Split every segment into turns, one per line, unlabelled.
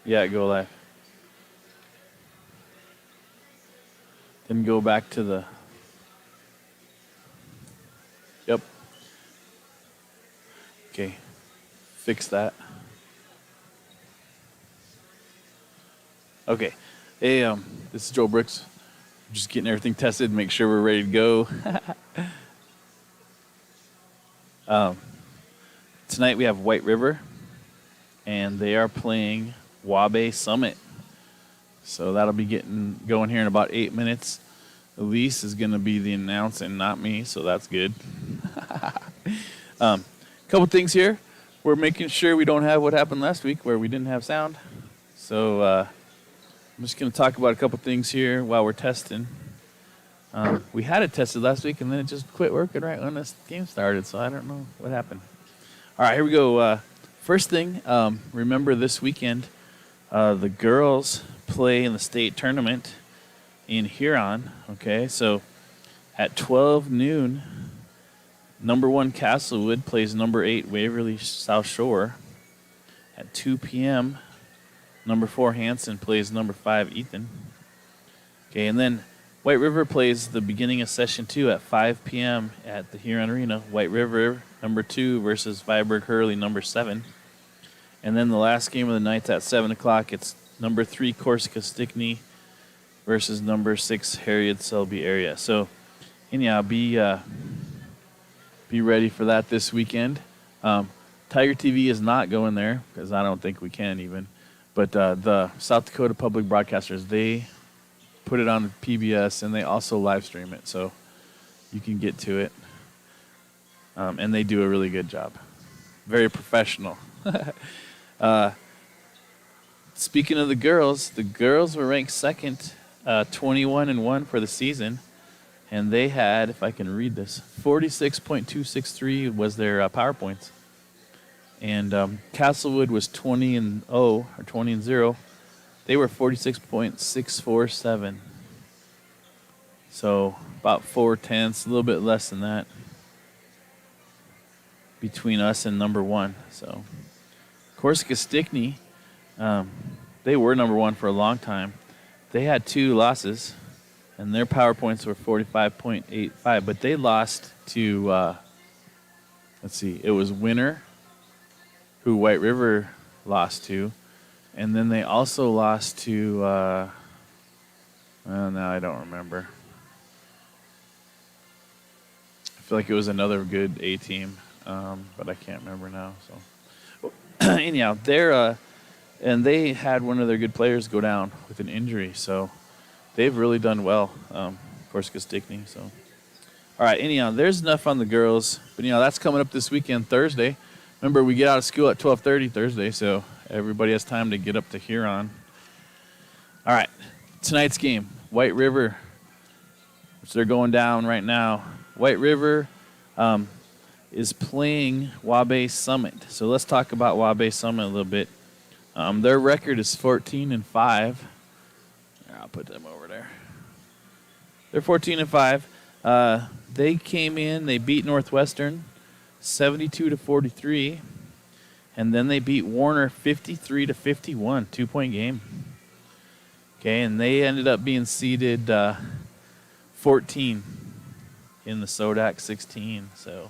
Yeah, go live. Then go back to the. Yep. Okay. Fix that. Okay. Hey, this is Joe Brooks. Just getting everything tested, make sure we're ready to go. Tonight we have White River, and they are playing Waubay Summit. So that'll be getting going here in about 8 minutes. Elise is going to be the announcer and not me, so that's good. Couple things here. We're making sure we don't have what happened last week where we didn't have sound. So I'm just going to talk about a couple things here while we're testing. We had it tested last week, and then it just quit working right when this game started, so I don't know what happened. All right, here we go. First thing, remember this weekend, the girls play in the state tournament in Huron. Okay, so at 12 noon, number 1 Castlewood plays number 8 Waverly South Shore. At 2 p.m., number 4 Hanson plays number 5 Ethan. Okay, and then White River plays the beginning of session 2 at 5 p.m. at the Huron Arena. White River, number 2 versus Viborg Hurley, number 7. And then the last game of the night's at 7 o'clock. It's number 3 Corsica Stickney versus number 6 Harriet Selby area. So, anyhow, be ready for that this weekend. Tiger TV is not going there because I don't think we can even. But the South Dakota Public Broadcasters, they put it on PBS and they also live stream it, so you can get to it. And they do a really good job. Very professional. Speaking of the girls were ranked second, 21-1 for the season. And they had, if I can read this, 46.263 was their power points. And Castlewood was 20-0 or 20-0. They were 46.647. So about 4/10, a little bit less than that between us and number 1. So Corsica Stickney, they were number 1 for a long time. They had 2 losses, and their power points were 45.85. But they lost to, it was Winter, who White River lost to. And then they also lost to, well, now I don't remember. I feel like it was another good A team, but I can't remember now. So, anyhow, and they had one of their good players go down with an injury. So they've really done well, Corsica Stickney. So, all right, anyhow, there's enough on the girls. But, that's coming up this weekend, Thursday. Remember, we get out of school at 12:30 Thursday, so everybody has time to get up to Huron. All right, tonight's game, White River, which they're going down right now. White River is playing Waubay Summit. So let's talk about Waubay Summit a little bit. Their record is 14-5. I'll put them over there. They're 14-5. They came in, they beat Northwestern 72-43. And then they beat Warner 53-51, 2-point game. Okay, and they ended up being seeded 14 in the SODAK 16. So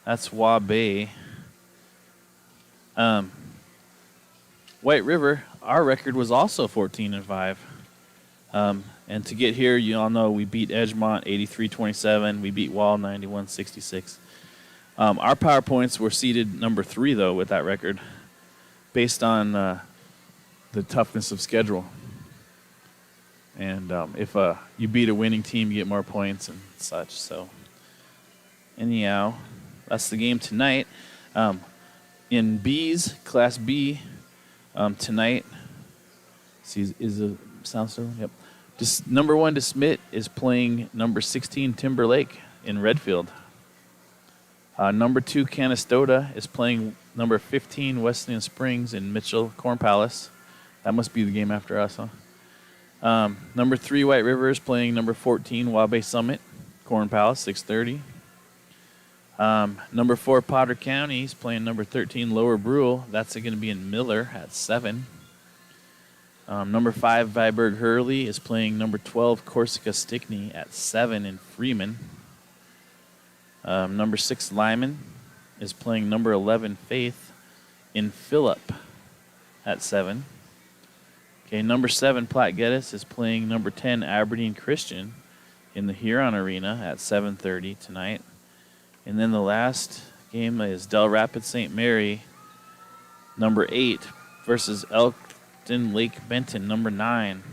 that's Waubay. White River, our record was also 14-5. And to get here, you all know we beat Edgemont 83-27. We beat Wall 91-66. Our power points were seeded number 3, though, with that record, based on the toughness of schedule. And if you beat a winning team, you get more points and such. So, anyhow, that's the game tonight. In B's, Class B, tonight, is the sound still? Yep. Number 1 DeSmit is playing number 16 Timberlake in Redfield. Number 2 Canastota is playing number 15 Wesleyan Springs in Mitchell Corn Palace. That must be the game after us, huh? Number 3 White River is playing number 14 Waubay Summit, Corn Palace, 6:30. Number 4 Potter County is playing number 13 Lower Brule. That's going to be in Miller at 7. Number 5, Viborg Hurley, is playing number 12, Corsica Stickney, at 7 in Freeman. Number 6, Lyman, is playing number 11, Faith, in Phillip, at 7. Okay, number 7, Platte Geddes, is playing number 10, Aberdeen Christian, in the Huron Arena at 7:30 tonight. And then the last game is Del Rapids St. Mary, number 8, versus Elkton Lake Benton, number 9.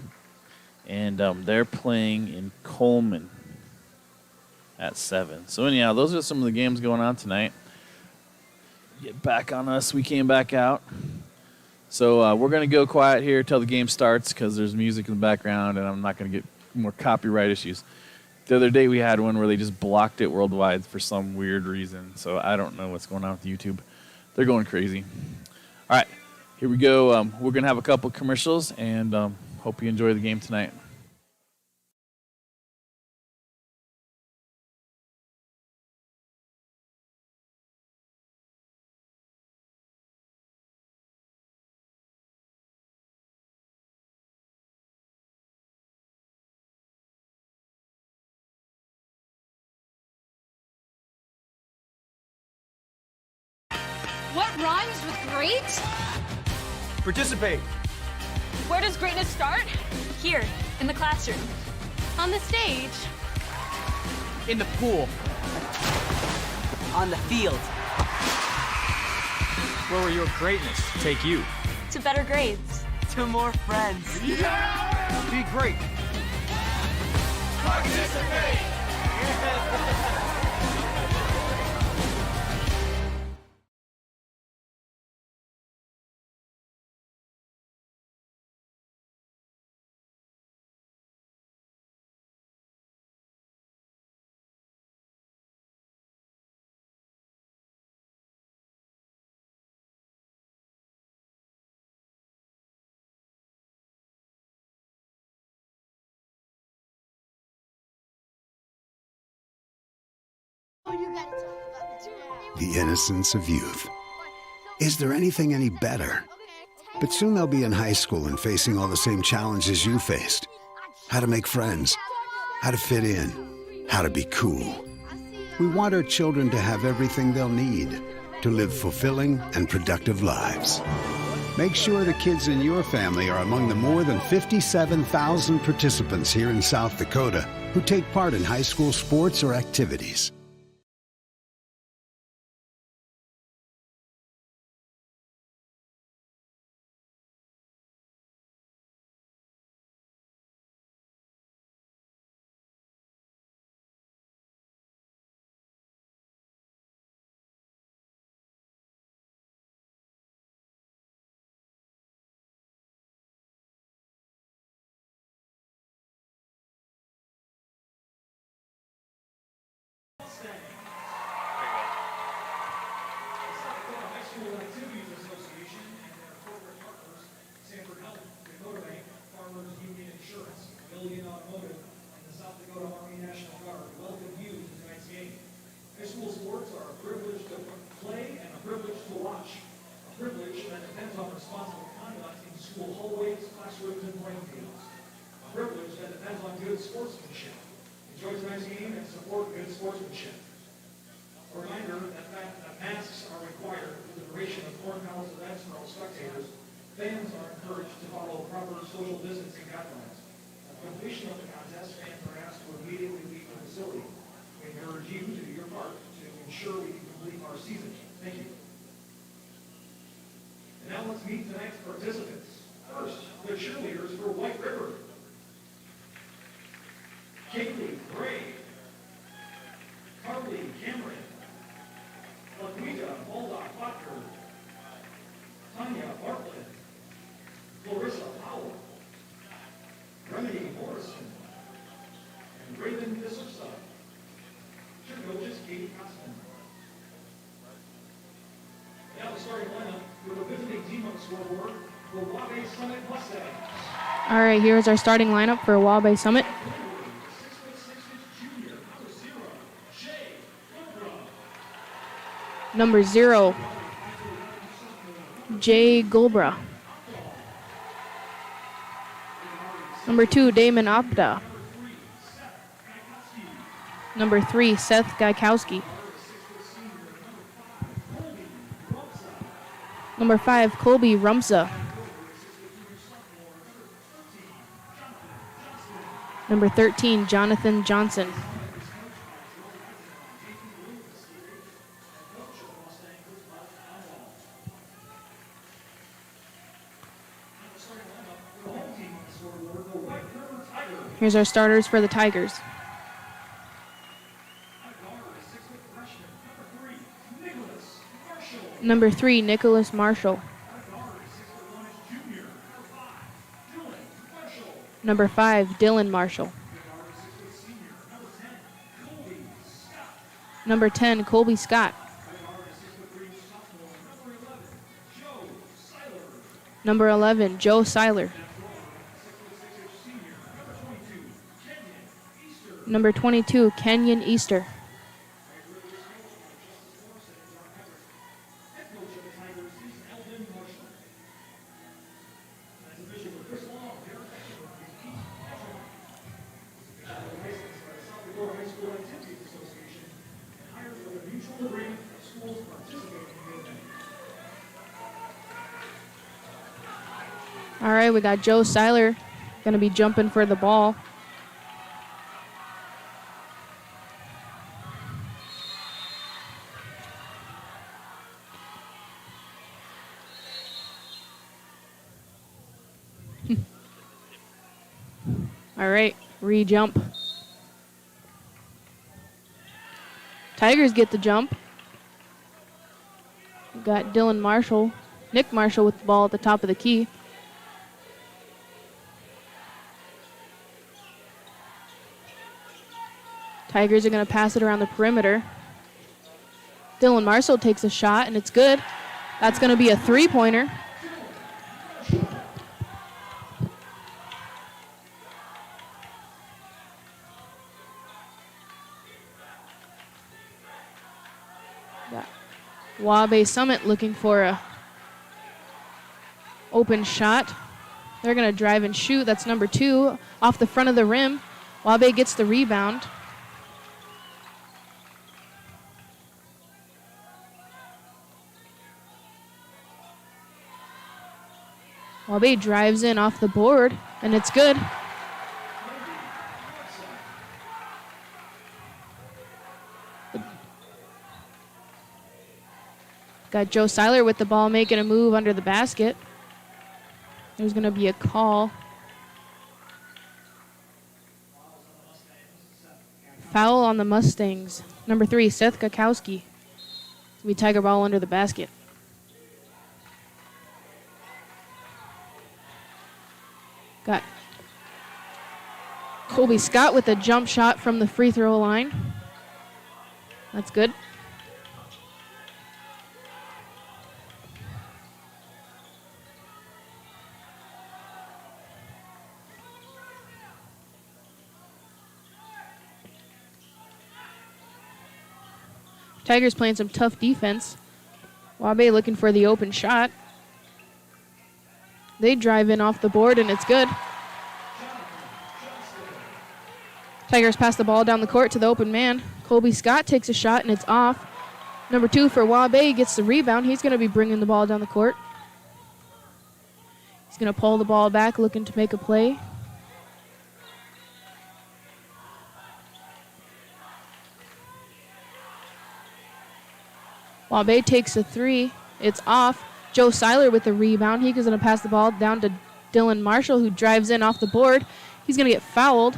And they're playing in Coleman at 7. So anyhow, those are some of the games going on tonight. Get back on us. We came back out. So we're going to go quiet here till the game starts because there's music in the background and I'm not going to get more copyright issues. The other day we had one where they just blocked it worldwide for some weird reason. So I don't know what's going on with YouTube. They're going crazy. All right, here we go. We're going to have a couple commercials and hope you enjoy the game tonight.
What rhymes with great?
Participate.
Where does greatness start?
Here, in the classroom.
On the stage.
In the pool.
On the field.
Where will your greatness take you?
To better grades.
To more friends.
Yeah! Be great. Participate.
The innocence of youth. Is there anything any better? But soon they'll be in high school and facing all the same challenges you faced. How to make friends, how to fit in, how to be cool. We want our children to have everything they'll need to live fulfilling and productive lives. Make sure the kids in your family are among the more than 57,000 participants here in South Dakota who take part in high school sports or activities.
Fans are encouraged to follow proper social distancing guidelines. At completion of the contest, fans are asked to immediately leave the facility. We encourage you to do your part to ensure we can complete our season. Thank you. And now let's meet tonight's participants. First, the cheerleaders for White River. Kaylee Gray, Carly Cameron, Laquita Baldock Butker, Tanya Bartlett, Clarissa Powell, Remedy Morrison, and Raven D'Souza. Cheercoach is Katie Cosman. Now the starting lineup with a visiting team on the scoreboard, the Waubay Summit Mustangs.
All right, here's our starting lineup for Waubay Summit. Number 0, Jay Gulbra. Number 2, Damon Opda. Number 3, Seth Gaikowski. Number 5, Colby Rumsa. Number 13, Jonathan Johnson. Here's our starters for the Tigers. Number 3, Nicholas Marshall. Number 5, Dylan Marshall. Number 10, Colby Scott. Number 11, Joe Seiler. Number 22, Kenyon Easter. All right, we got Joe Seiler going to be jumping for the ball. All right, re-jump. Tigers get the jump. We got Dylan Marshall, Nick Marshall with the ball at the top of the key. Tigers are going to pass it around the perimeter. Dylan Marshall takes a shot, and it's good. That's going to be a three-pointer. Waubay Summit looking for a open shot. They're going to drive and shoot. That's number 2 off the front of the rim. Waubay gets the rebound. Waubay drives in off the board, and it's good. Got Joe Seiler with the ball, making a move under the basket. There's going to be a call. Foul on the Mustangs. Number 3, Seth Gaikowski. We Tiger ball under the basket. Got Colby Scott with a jump shot from the free throw line. That's good. Tigers playing some tough defense. Waubay looking for the open shot. They drive in off the board, and it's good. Tigers pass the ball down the court to the open man. Colby Scott takes a shot, and it's off. Number 2 for Waubay gets the rebound. He's going to be bringing the ball down the court. He's going to pull the ball back, looking to make a play. Waubay takes a 3. It's off. Joe Seiler with the rebound. He's going to pass the ball down to Dylan Marshall, who drives in off the board. He's going to get fouled.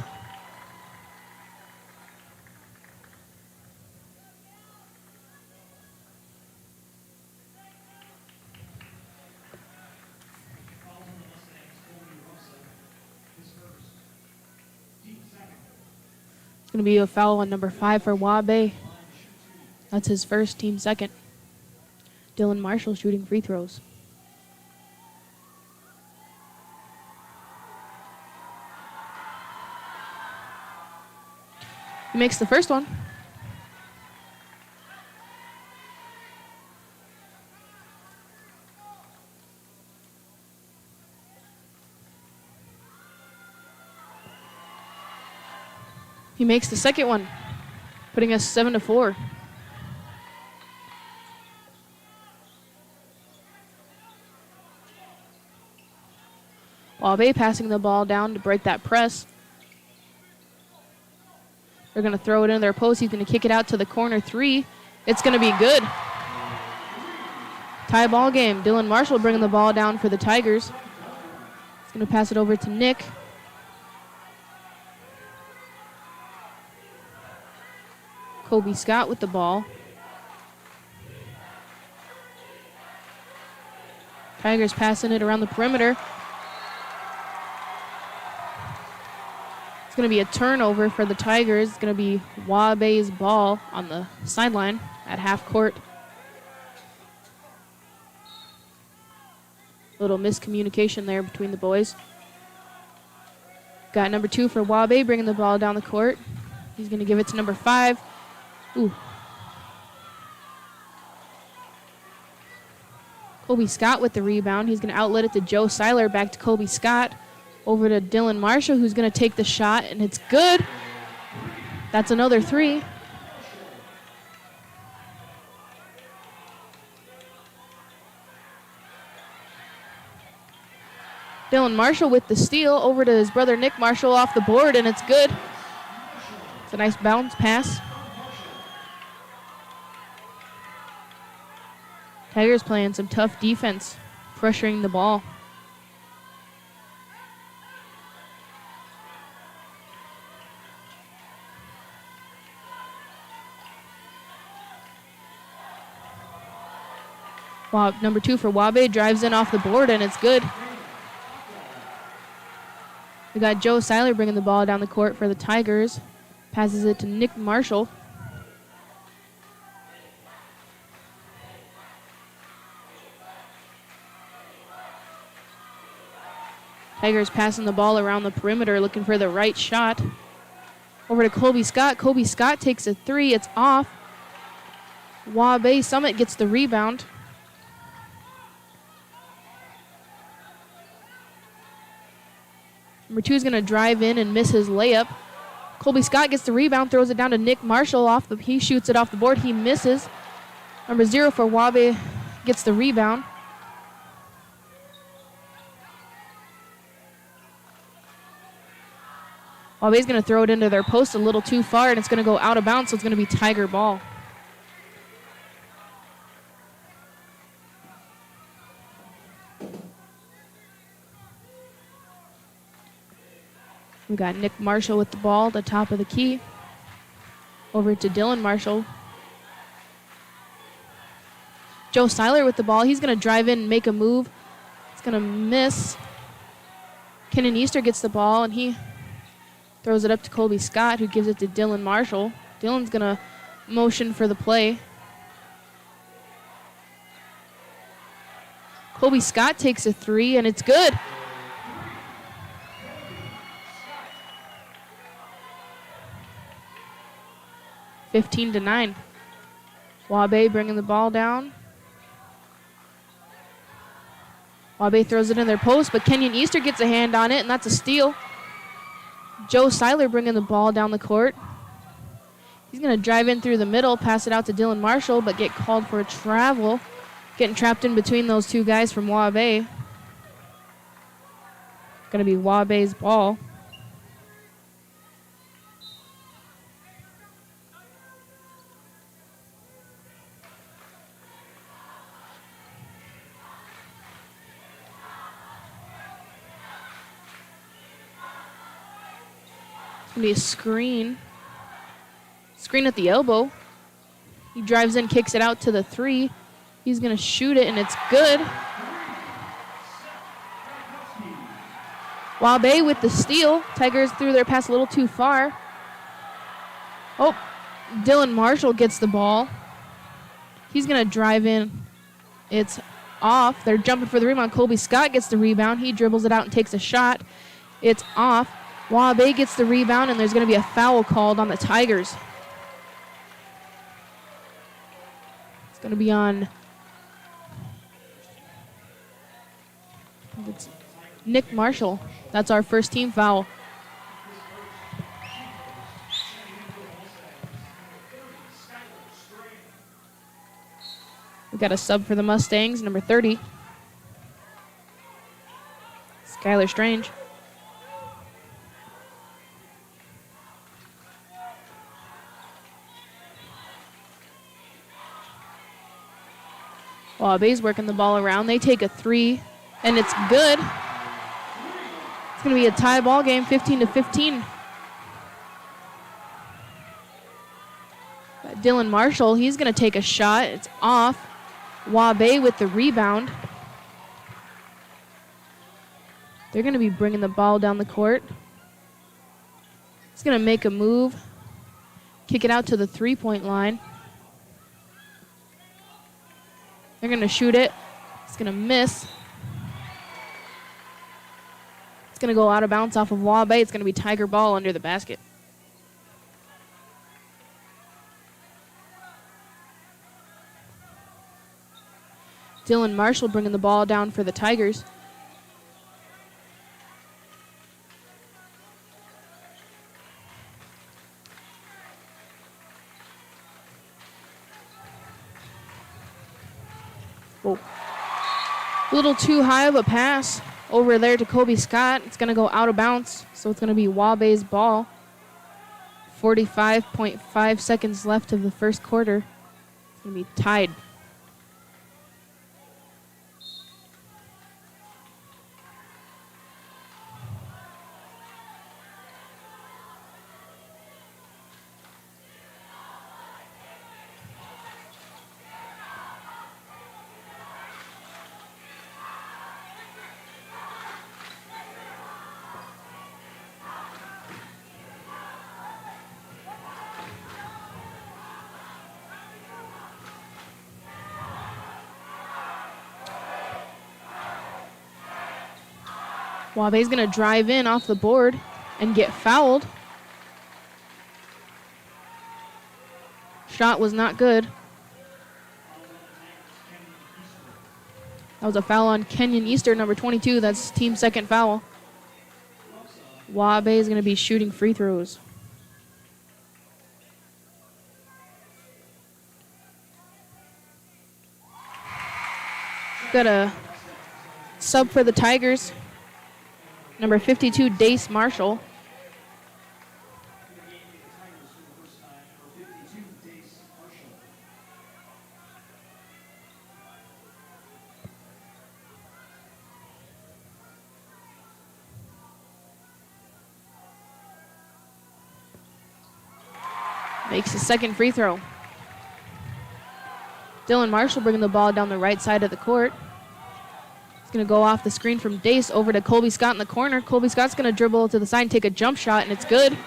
It's going to be a foul on number 5 for Waubay. That's his first, team second. Dylan Marshall shooting free throws. He makes the first one. He makes the second one, putting us 7-4. Waubay passing the ball down to break that press. They're going to throw it in their post. He's going to kick it out to the corner 3. It's going to be good. Tie ball game. Dylan Marshall bringing the ball down for the Tigers. He's going to pass it over to Nick. Kobe Scott with the ball. Tigers passing it around the perimeter. It's going to be a turnover for the Tigers. It's going to be Waubay's ball on the sideline at half court. Little miscommunication there between the boys. Got number 2 for Waubay bringing the ball down the court. He's going to give it to number 5. Ooh. Kobe Scott with the rebound. He's going to outlet it to Joe Seiler. Back to Kobe Scott. Over to Dylan Marshall, who's going to take the shot, and it's good. That's another 3. Dylan Marshall with the steal over to his brother Nick Marshall off the board, and it's good. It's a nice bounce pass. Tigers playing some tough defense, pressuring the ball. Number 2 for Waubay drives in off the board, and it's good. We got Joe Seiler bringing the ball down the court for the Tigers. Passes it to Nick Marshall. Tigers passing the ball around the perimeter, looking for the right shot. Over to Kobe Scott. Kobe Scott takes a 3. It's off. Waubay Summit gets the rebound. Number 2 is going to drive in and miss his layup. Colby Scott gets the rebound, throws it down to Nick Marshall. He shoots it off the board. He misses. Number 0 for Waubay gets the rebound. Waubay's going to throw it into their post a little too far, and it's going to go out of bounds, so it's going to be Tiger ball. We got Nick Marshall with the ball at the top of the key. Over to Dylan Marshall. Joe Seiler with the ball. He's going to drive in and make a move. It's going to miss. Kenan Easter gets the ball, and he throws it up to Colby Scott, who gives it to Dylan Marshall. Dylan's going to motion for the play. Colby Scott takes a 3, and it's good. (15-9). Waubay bringing the ball down. Waubay throws it in their post, but Kenyon Easter gets a hand on it, and that's a steal. Joe Seiler bringing the ball down the court. He's going to drive in through the middle, pass it out to Dylan Marshall, but get called for a travel. Getting trapped in between those two guys from Waubay. Going to be Waubay's ball. Gonna be a screen. Screen at the elbow. He drives in, kicks it out to the 3. He's gonna shoot it, and it's good. Waubay with the steal. Tigers threw their pass a little too far. Oh, Dylan Marshall gets the ball. He's gonna drive in. It's off. They're jumping for the rebound. Colby Scott gets the rebound. He dribbles it out and takes a shot. It's off. Waubay gets the rebound, and there's going to be a foul called on the Tigers. It's going to be on Nick Marshall. That's our first team foul. got a sub for the Mustangs, number 30. Skylar Strange. Waubay's working the ball around. They take a 3, and it's good. It's going to be a tie ball game, 15-15. Dylan Marshall, he's going to take a shot. It's off. Waubay with the rebound. They're going to be bringing the ball down the court. He's going to make a move. Kick it out to the three-point line. They're going to shoot it. It's going to miss. It's going to go out of bounds off of Waubay. It's going to be Tiger ball under the basket. Dylan Marshall bringing the ball down for the Tigers. Whoa. A little too high of a pass over there to Kobe Scott. It's going to go out of bounds, so it's going to be Waubay's ball. 45.5 seconds left of the first quarter. It's going to be tied. Waubay's going to drive in off the board and get fouled. Shot was not good. That was a foul on Kenyon Easter, number 22. That's team second foul. Waubay is going to be shooting free throws. Got a sub for the Tigers. Number 52, Dace Marshall. Makes his second free throw. Dylan Marshall bringing the ball down the right side of the court. Going to go off the screen from Dace over to Colby Scott in the corner. Colby Scott's going to dribble to the side and take a jump shot, and it's good.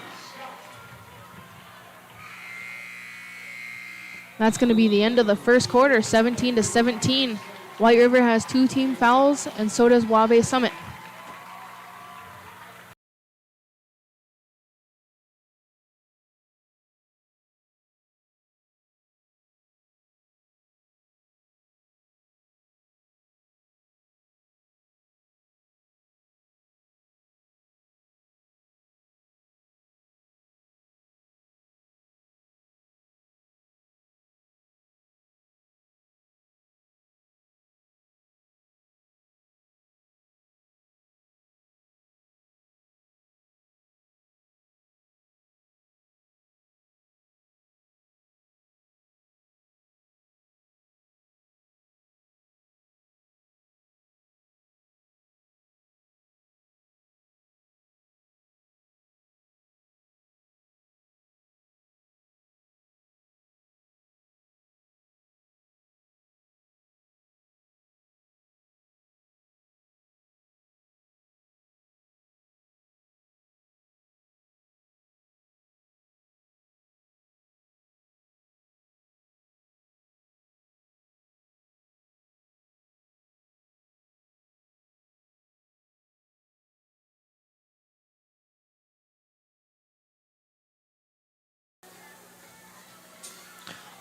That's going to be the end of the first quarter, 17-17. White River has 2 team fouls, and so does Waubay Summit.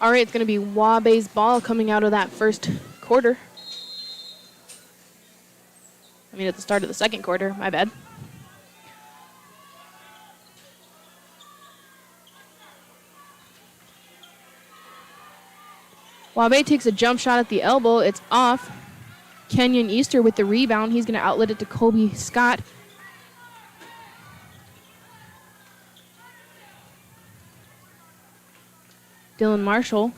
All right, it's going to be Waubay's ball coming out of that first quarter. I mean, at the start of the second quarter, my bad. Waubay takes a jump shot at the elbow. It's off. Kenyon Easter with the rebound. He's going to outlet it to Kobe Scott. Dylan Marshall.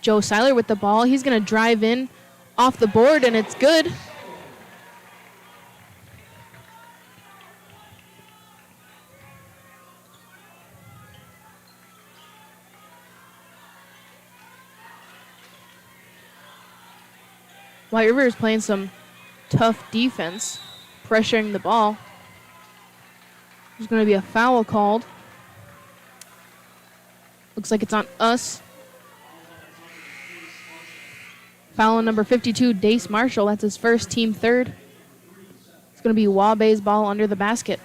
Joe Seiler with the ball. He's going to drive in off the board, and it's good. White River is playing some tough defense, pressuring the ball. There's going to be a foul called. Looks like it's on us. Foul on number 52, Dace Marshall. That's his first, team third. It's going to be Waubay's ball under the basket.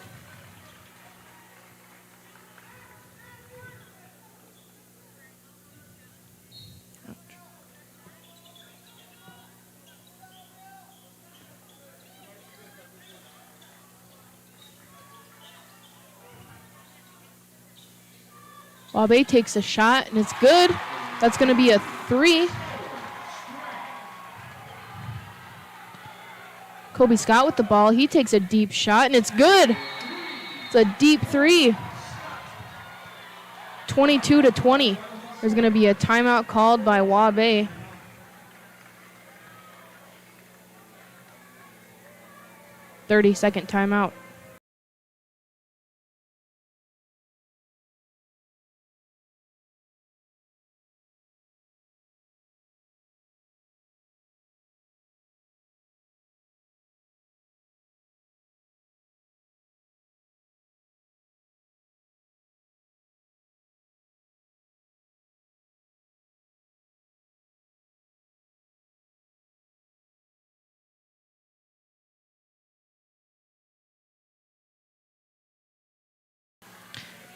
Waubay takes a shot, and it's good. That's going to be a three. Kobe Scott with the ball. He takes a deep shot, and it's good. It's a deep three. 22-20. There's going to be a timeout called by Waubay. Thirty-second timeout.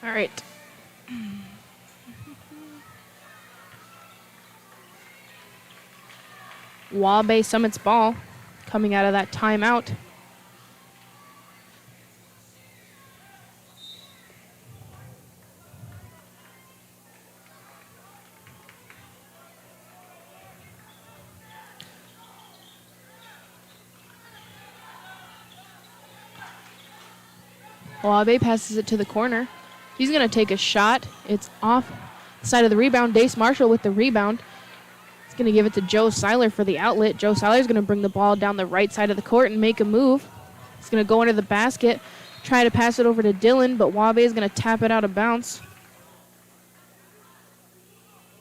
All right. Waubay Summit's ball coming out of that timeout. Waubay passes it to the corner. He's going to take a shot. It's off the side of the rebound. Dace Marshall with the rebound. He's going to give it to Joe Seiler for the outlet. Joe Seiler is going to bring the ball down the right side of the court and make a move. He's going to go under the basket, try to pass it over to Dylan, but Waubay is going to tap it out of bounds.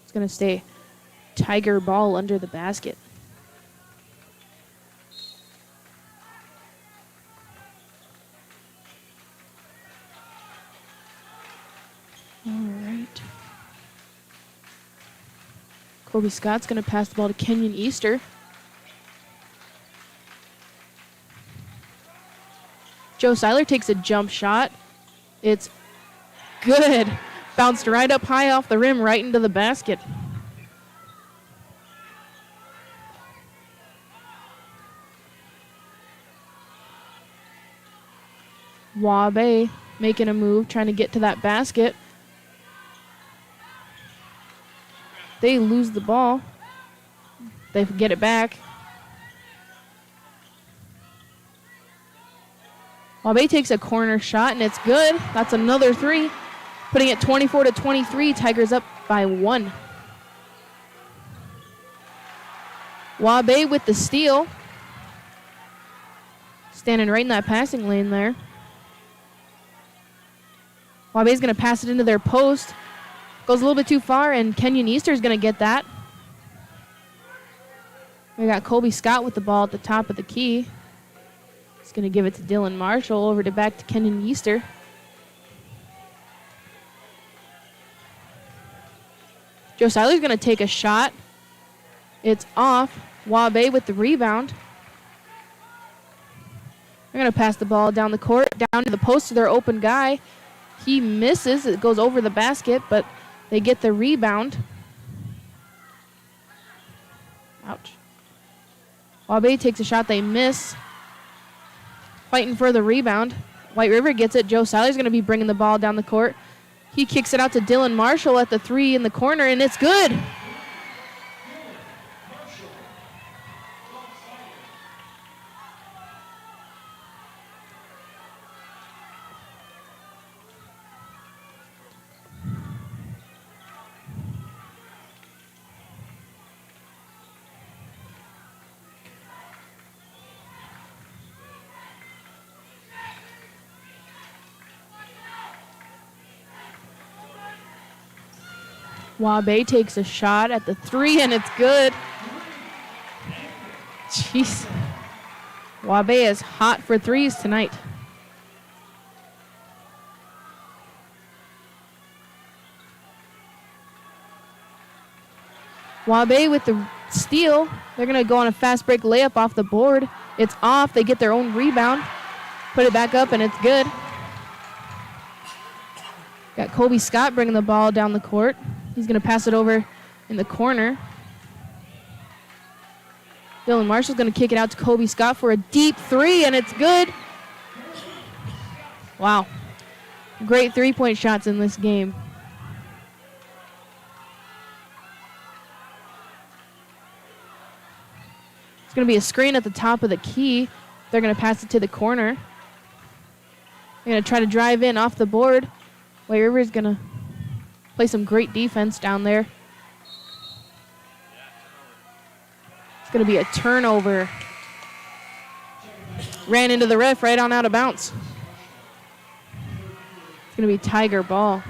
It's going to stay Tiger ball under the basket. All right. Kobe Scott's going to pass the ball to Kenyon Easter. Joe Seiler takes a jump shot. It's good. Bounced right up high off the rim, right into the basket. Waubay making a move, trying to get to that basket. They lose the ball. They get it back. Waubay takes a corner shot, and it's good. That's another three, putting it 24-23. Tigers up by 1. Waubay with the steal. Standing right in that passing lane there. Waubay's going to pass it into their post. Goes a little bit too far, and Kenyon Easter is going to get that. We got Kobe Scott with the ball at the top of the key. He's going to give it to Dylan Marshall, over to back to Kenyon Easter. Joe Seiler's going to take a shot. It's off. Waubay with the rebound. They're going to pass the ball down the court, down to the post to their open guy. He misses. It goes over the basket, but they get the rebound. Ouch. Waubay takes a shot they miss. Fighting for the rebound. White River gets it. Joe Seiler's going to be bringing the ball down the court. He kicks it out to Dylan Marshall at the 3 in the corner, and it's good. Waubay takes a shot at the 3, and it's good. Jeez. Waubay is hot for threes tonight. Waubay with the steal. They're going to go on a fast break layup off the board. It's off. They get their own rebound. Put it back up, and it's good. Got Colby Scott bringing the ball down the court. He's going to pass it over in the corner. Dylan Marshall's going to kick it out to Colby Scott for a deep 3, and it's good. Wow. Great three-point shots in this game. It's going to be a screen at the top of the key. They're going to pass it to the corner. They're going to try to drive in off the board. White River is going to play some great defense down there. It's going to be a turnover. Ran into the ref right on out of bounds. It's going to be Tiger ball.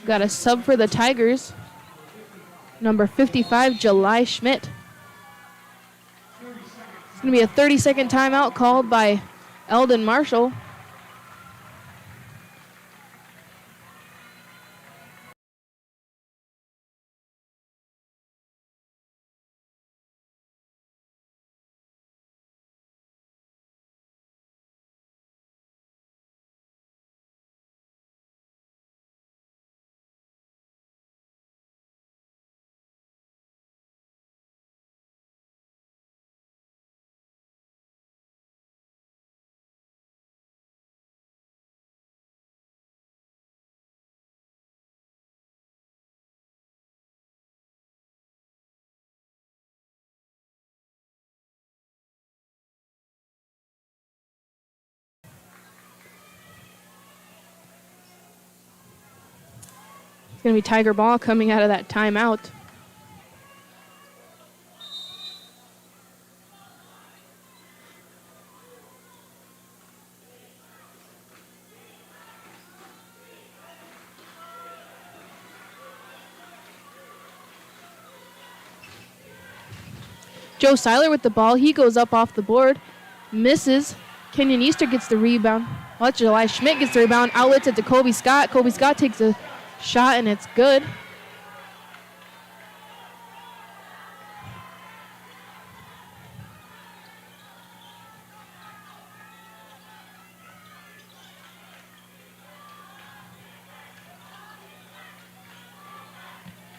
Got a sub for the Tigers. Number 55, July Schmidt. It's going to be a 30-second timeout called by Eldon Marshall. It's going to be Tiger ball coming out of that timeout. Joe Seiler with the ball. He goes up off the board. Misses. Kenyon Easter gets the rebound. Well, July Schmidt gets the rebound. Outlets it to Colby Scott. Colby Scott takes a shot, and it's good.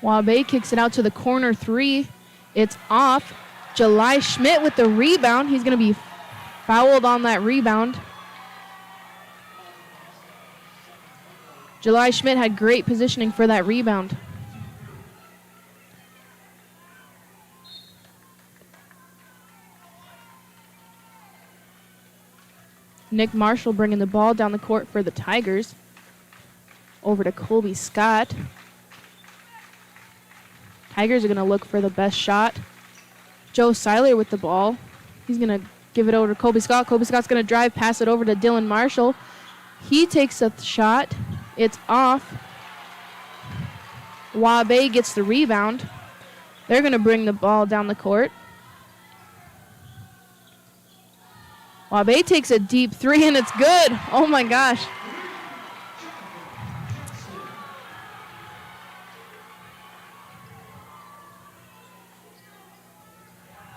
Waubay kicks it out to the corner 3. It's off. July Schmidt with the rebound. He's going to be fouled on that rebound. July Schmidt had great positioning for that rebound. Nick Marshall bringing the ball down the court for the Tigers. Over to Colby Scott. Tigers are going to look for the best shot. Joe Seiler with the ball. He's going to give it over to Colby Scott. Colby Scott's going to drive, pass it over to Dylan Marshall. He takes a shot. It's off. Waubay gets the rebound. They're going to bring the ball down the court. Waubay takes a deep 3, and it's good. Oh, my gosh.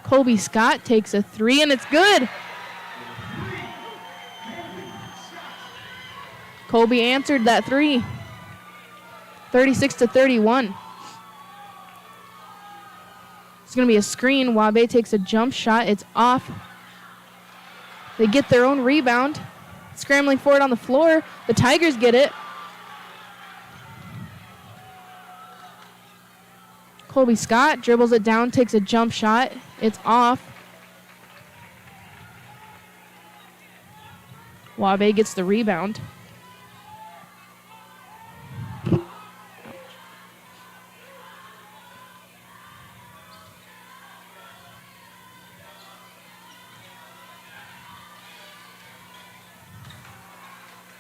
Colby Scott takes a 3, and it's good. Colby answered that 3. 36-31. It's going to be a screen. Waubay takes a jump shot. It's off. They get their own rebound. Scrambling for it on the floor. The Tigers get it. Colby Scott dribbles it down, takes a jump shot. It's off. Waubay gets the rebound.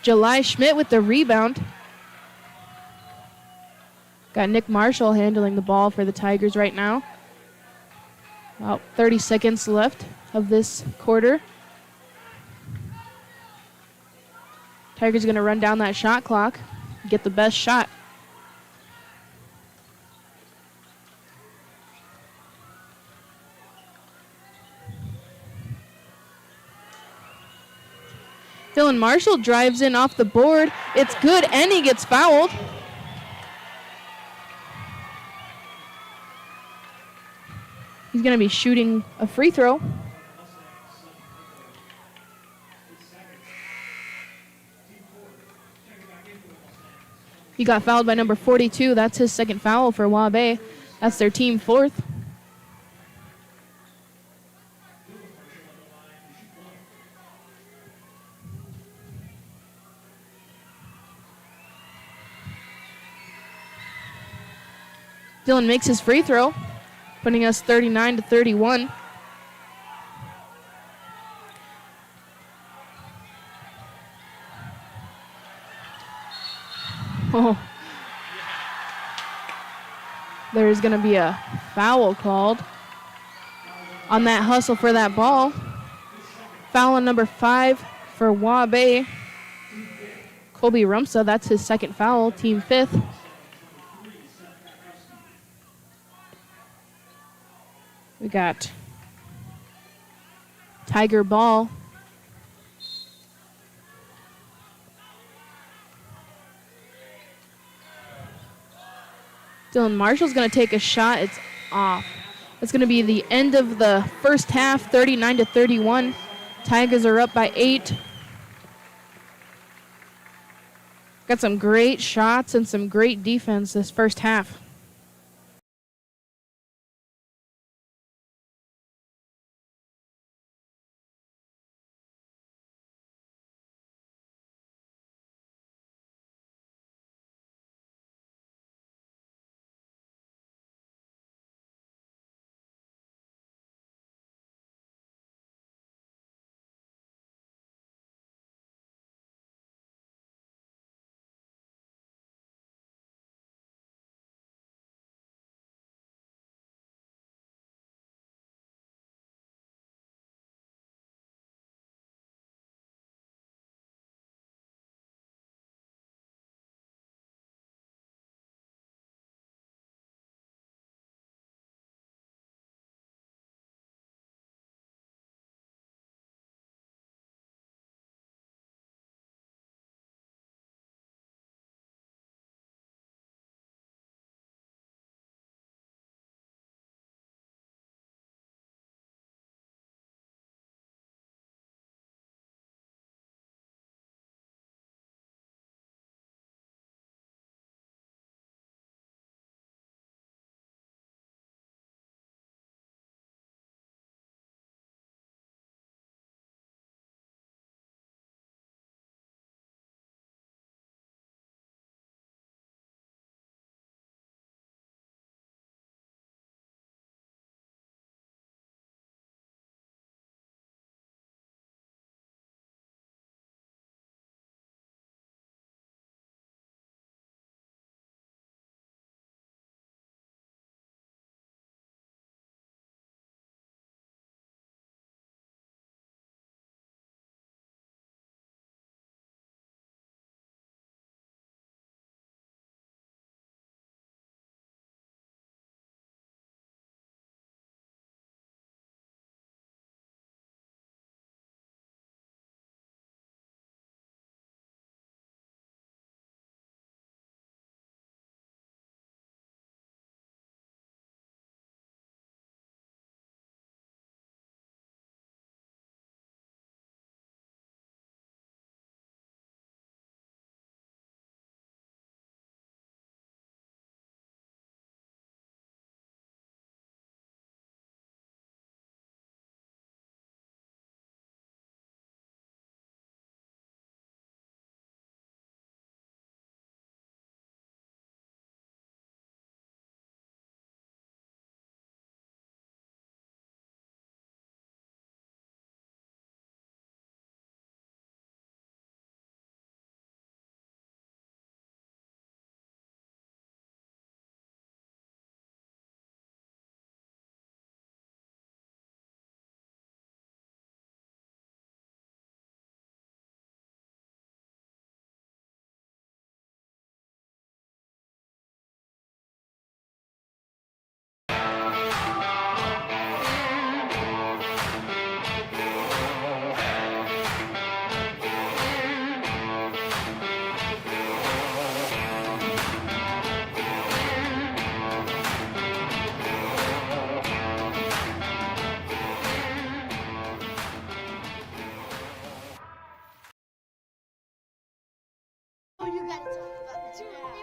July Schmidt with the rebound. Got Nick Marshall handling the ball for the Tigers right now. About 30 seconds left of this quarter. Tigers going to run down that shot clock, get the best shot. Dylan Marshall drives in off the board. It's good, and he gets fouled. He's going to be shooting a free throw. He got fouled by number 42. That's his second foul for Waubay. That's their team fourth. Dylan makes his free throw, putting us 39-31. Oh. There's going to be a foul called on that hustle for that ball. Foul on number 5 for Waubay. Colby Rumsa, that's his second foul, team 5th. We got Tiger ball. Dylan Marshall's going to take a shot. It's off. It's going to be the end of the first half, 39-31. Tigers are up by 8. Got some great shots and some great defense this first half.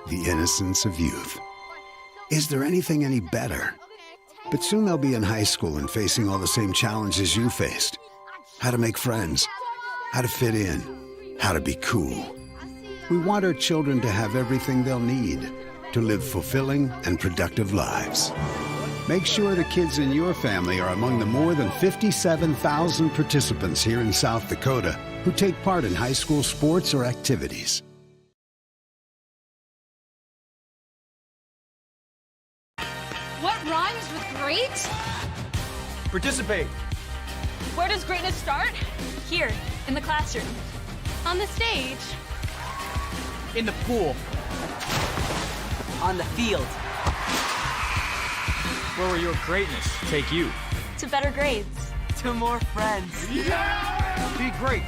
The innocence of youth. Is there anything any better? But soon they'll be in high school and facing all the same challenges you faced. How to make friends, how to fit in, how to be cool. We want our children to have everything they'll need to live fulfilling and productive lives. Make sure the kids in your family are among the more than 57,000 participants here in South Dakota who take part in high school sports or activities.
What rhymes with great?
Participate.
Where does greatness start?
Here, in the classroom.
On the stage.
In the pool.
On the field.
Where will your greatness take you?
To better grades.
To more friends.
Be great.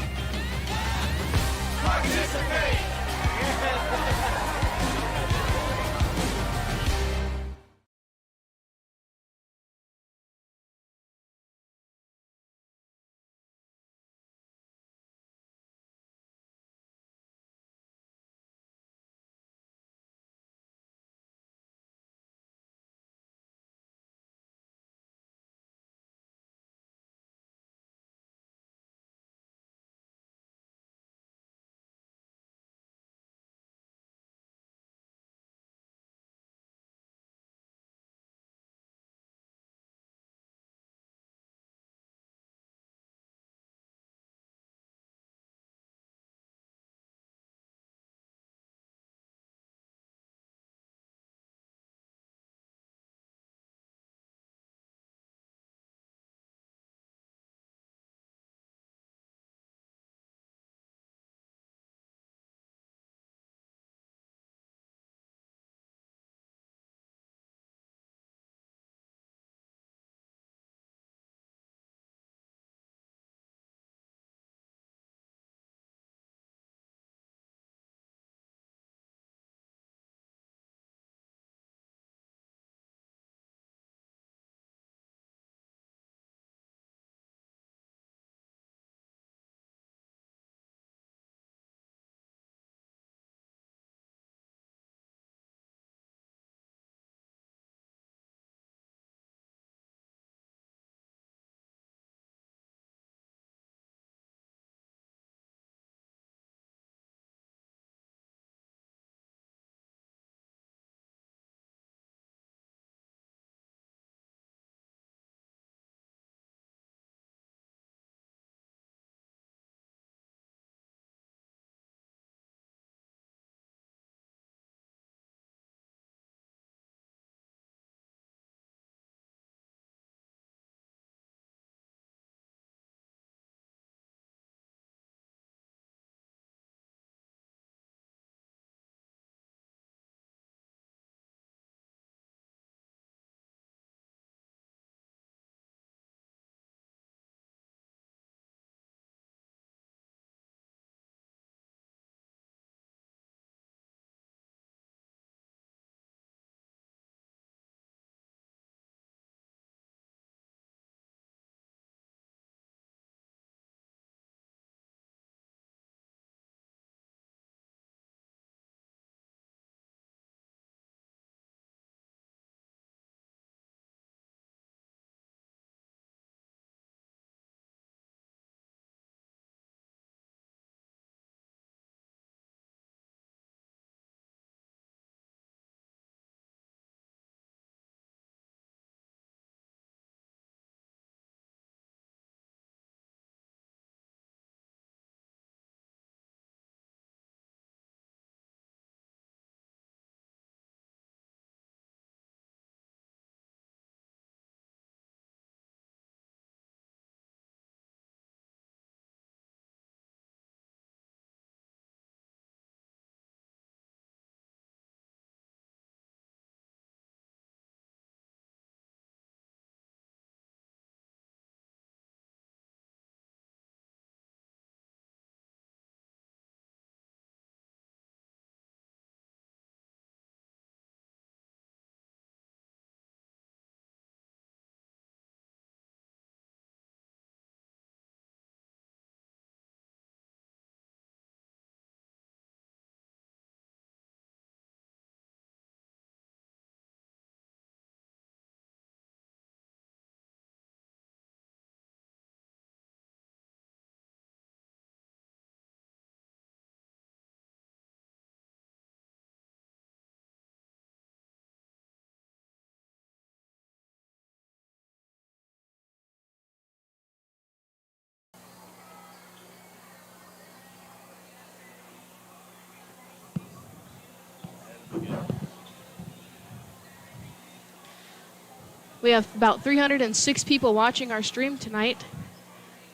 We have about 306 people watching our stream tonight.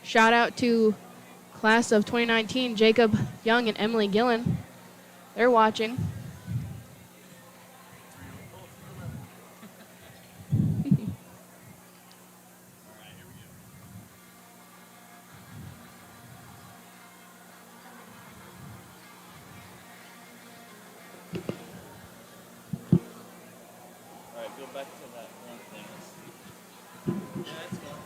Shout out to class of 2019, Jacob Young and Emily Gillen. They're watching.
All right, go back to that one thing. Yeah, it's going.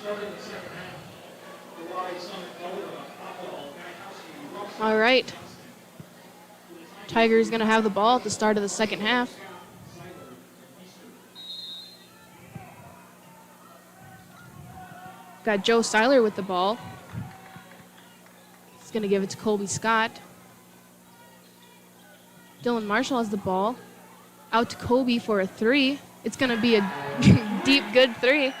Starting the second half, the Waubay Summit elder, Papa Gankowski,
All right. Tigers going to have the ball at the start of the second half. Got Joe Seiler with the ball. He's going to give it to Colby Scott. Dylan Marshall has the ball. Out to Colby for a three. It's going to be a deep, good three.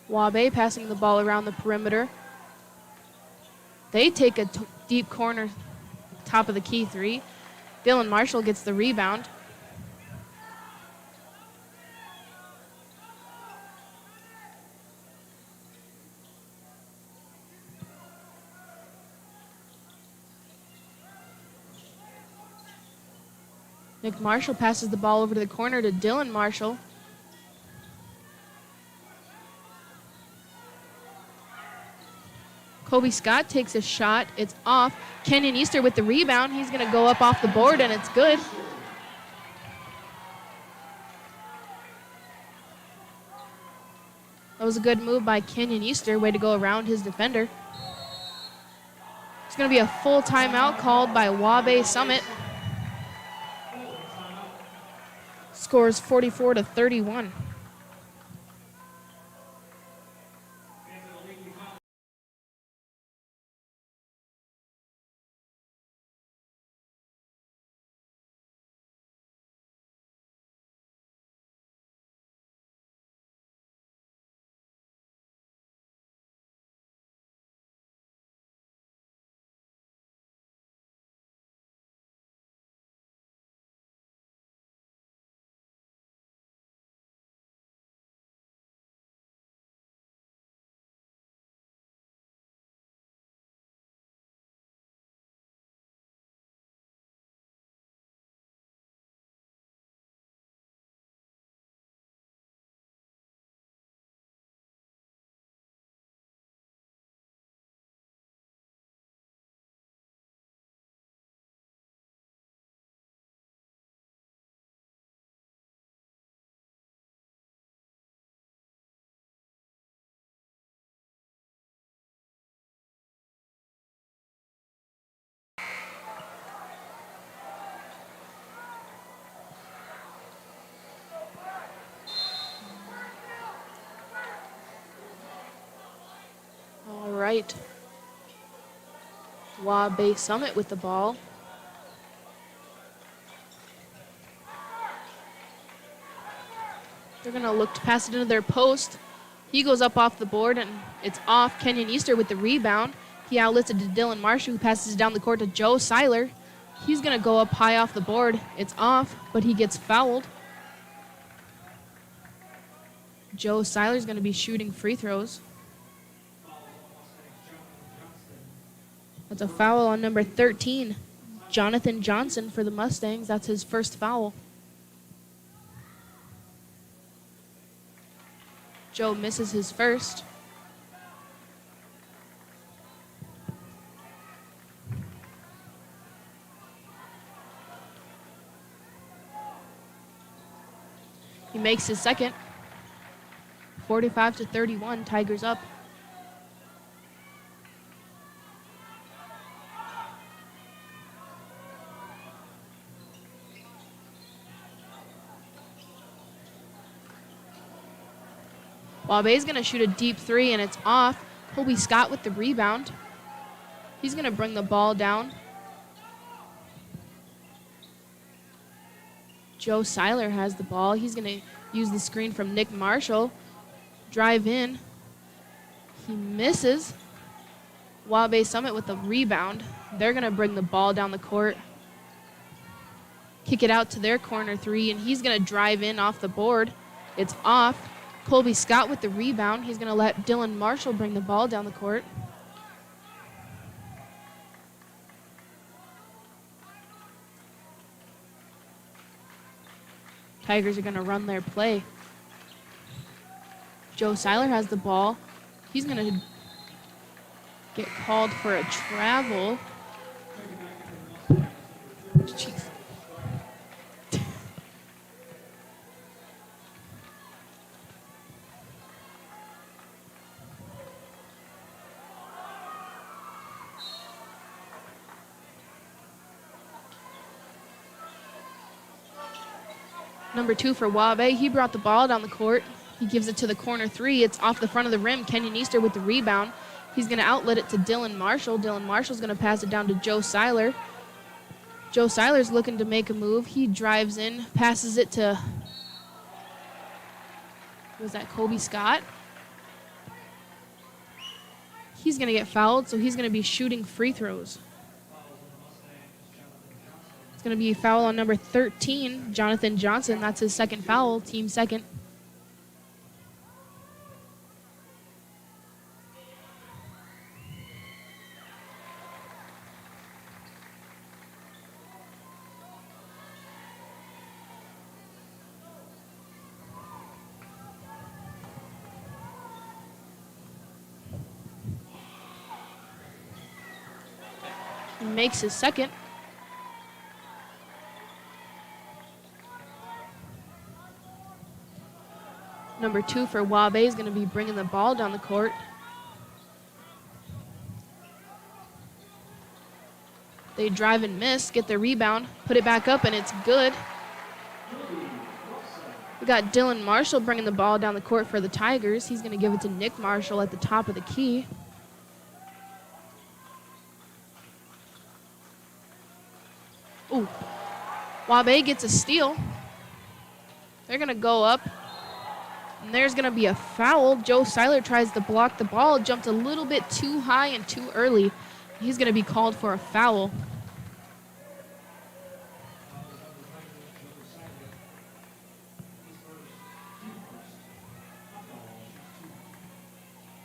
Waubay passing the ball around the perimeter. They take a deep corner, top of the key three. Dylan Marshall gets the rebound. Nick Marshall passes the ball over to the corner to Dylan Marshall. Kobe Scott takes a shot. It's off. Kenyon Easter with the rebound. He's going to go up off the board, and it's good. That was a good move by Kenyon Easter. Way to go around his defender. It's going to be a full timeout called by Waubay Summit. Scores 44-31. All right. Waubay Summit with the ball. They're going to look to pass it into their post. He goes up off the board, and it's off. Kenyon Easter with the rebound. He outlets it to Dylan Marshall, who passes it down the court to Joe Seiler. He's going to go up high off the board. It's off, but he gets fouled. Joe Seiler's going to be shooting free throws. That's a foul on number 13, Jonathan Johnson for the Mustangs. That's his first foul. Joe misses his first. He makes his second. 45-31, Tigers up. Waubay's going to shoot a deep three, and it's off. Colby Scott with the rebound. He's going to bring the ball down. Joe Seiler has the ball. He's going to use the screen from Nick Marshall. Drive in. He misses. Waubay Summit with the rebound. They're going to bring the ball down the court. Kick it out to their corner three, and he's going to drive in off the board. It's off. Colby Scott with the rebound. He's going to let Dylan Marshall bring the ball down the court. Tigers are going to run their play. Joe Seiler has the ball. He's going to get called for a travel. Jeez. Number 2 for Waubay. He brought the ball down the court. He gives it to the corner three. It's off the front of the rim. Kenyon Easter with the rebound. He's going to outlet it to Dylan Marshall. Dylan Marshall's going to pass it down to Joe Seiler. Joe Seiler's looking to make a move. He drives in, passes it to, was that Colby Scott? He's going to get fouled, so he's going to be shooting free throws. It's going to be a foul on number 13, Jonathan Johnson. That's his second foul, team second. He makes his second. Number 2 for Waubay is going to be bringing the ball down the court. They drive and miss, get the rebound, put it back up, and it's good. We got Dylan Marshall bringing the ball down the court for the Tigers. He's going to give it to Nick Marshall at the top of the key. Ooh. Waubay gets a steal. They're going to go up. And there's going to be a foul. Joe Seiler tries to block the ball, jumped a little bit too high and too early. He's going to be called for a foul.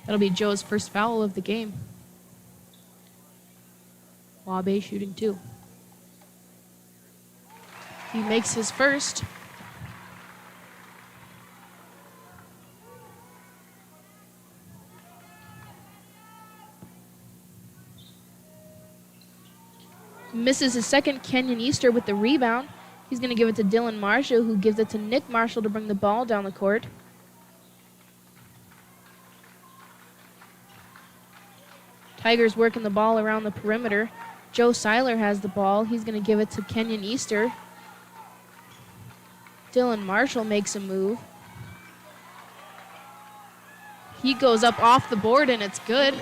That'll be Joe's first foul of the game. Waubay shooting 2. He makes his first. Misses his second. Kenyon Easter with the rebound. He's going to give it to Dylan Marshall, who gives it to Nick Marshall to bring the ball down the court. Tigers working the ball around the perimeter. Joe Seiler has the ball. He's going to give it to Kenyon Easter. Dylan Marshall makes a move. He goes up off the board, and it's good.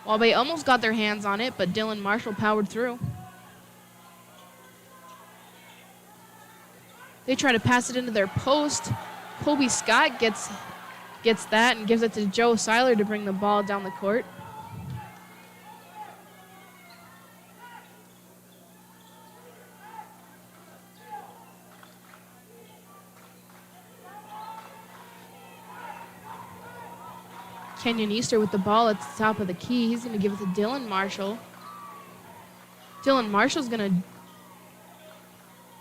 Waubay almost got their hands on it, but Dylan Marshall powered through. They try to pass it into their post. Colby Scott gets that and gives it to Joe Seiler to bring the ball down the court. Kenyon Easter with the ball at the top of the key. He's going to give it to Dylan Marshall. Dylan Marshall's going to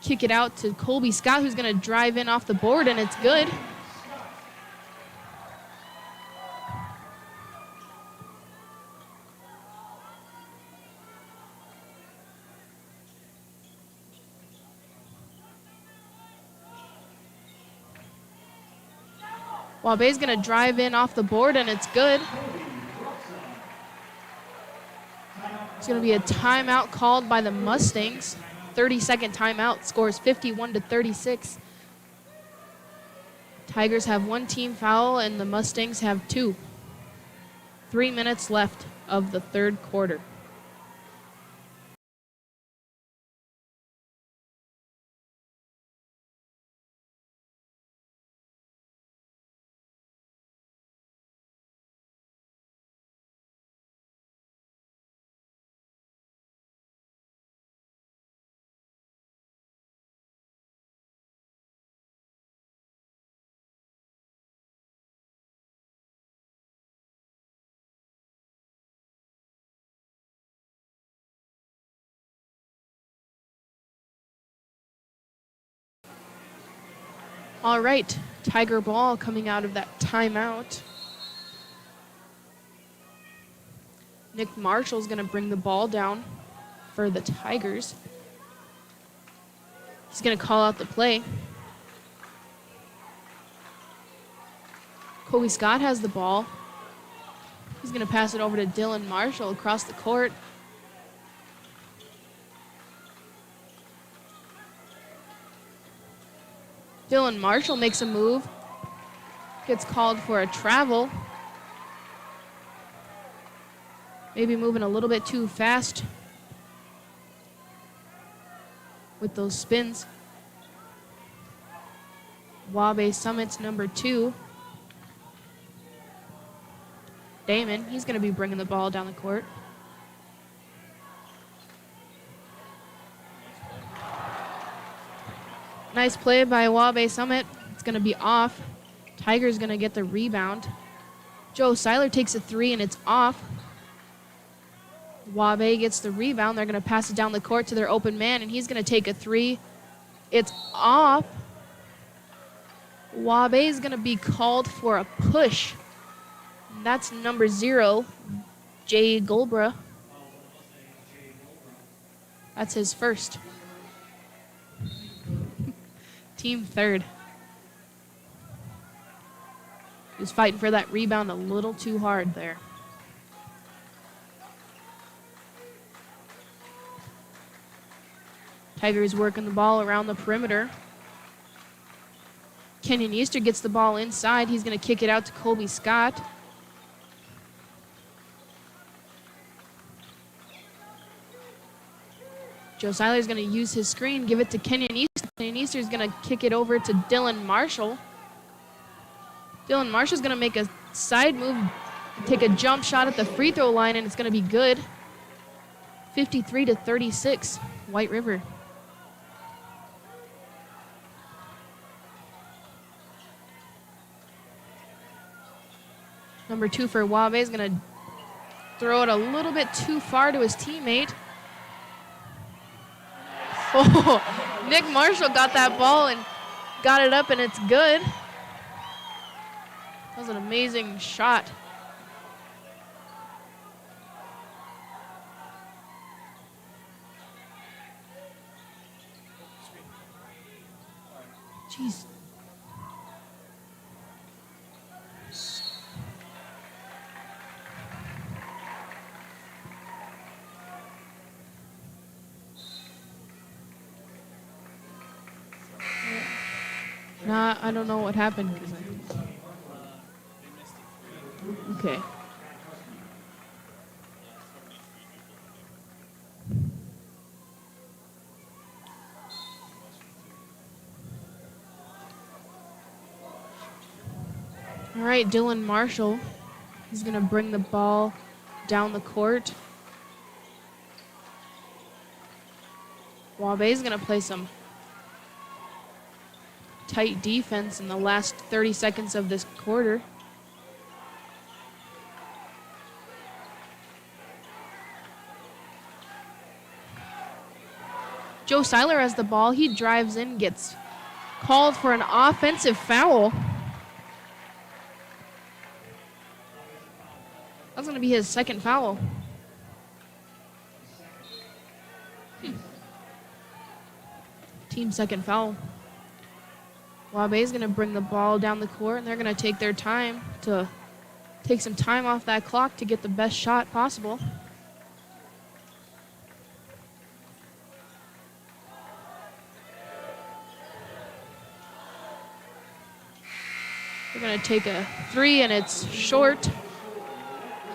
kick it out to Colby Scott, who's going to drive in off the board, and it's good. Waubay's going to drive in off the board, and it's good. It's going to be a timeout called by the Mustangs. 30-second timeout, scores 51-36. Tigers have 1 team foul and the Mustangs have 2. 3 minutes left of the third quarter. All right, Tiger ball coming out of that timeout. Nick Marshall's going to bring the ball down for the Tigers. He's going to call out the play. Kobe Scott has the ball. He's going to pass it over to Dylan Marshall across the court. Dylan Marshall makes a move. Gets called for a travel. Maybe moving a little bit too fast with those spins. Waubay Summit's number 2. Damon, he's going to be bringing the ball down the court. Nice play by Waubay Summit. It's going to be off. Tiger's going to get the rebound. Joe Seiler takes a 3 and it's off. Waubay gets the rebound. They're going to pass it down the court to their open man, and he's going to take a 3. It's off. Waubay is going to be called for a push. And that's number 0, Jay Golbra. That's his first. Team third. He was fighting for that rebound a little too hard there. Tigers working the ball around the perimeter. Kenyon Easter gets the ball inside. He's going to kick it out to Kobe Scott. Joe Seiler is going to use his screen, give it to Kenyon Easter. Kenyon Easter is going to kick it over to Dylan Marshall. Dylan Marshall is going to make a side move, take a jump shot at the free throw line, and it's going to be good. 53-36, White River. Number 2 for Waubay is going to throw it a little bit too far to his teammate. Oh, Nick Marshall got that ball and got it up, and it's good. That was an amazing shot. Jeez. Nah, I don't know what happened. Okay. All right, Dylan Marshall. He's going to bring the ball down the court. Waubay is going to play some tight defense in the last 30 seconds of this quarter. Joe Seiler has the ball. He drives in, gets called for an offensive foul. That's going to be his second foul. Team second foul. Waubay is going to bring the ball down the court, and they're going to take their time to take some time off that clock to get the best shot possible. They're going to take a three, and it's short.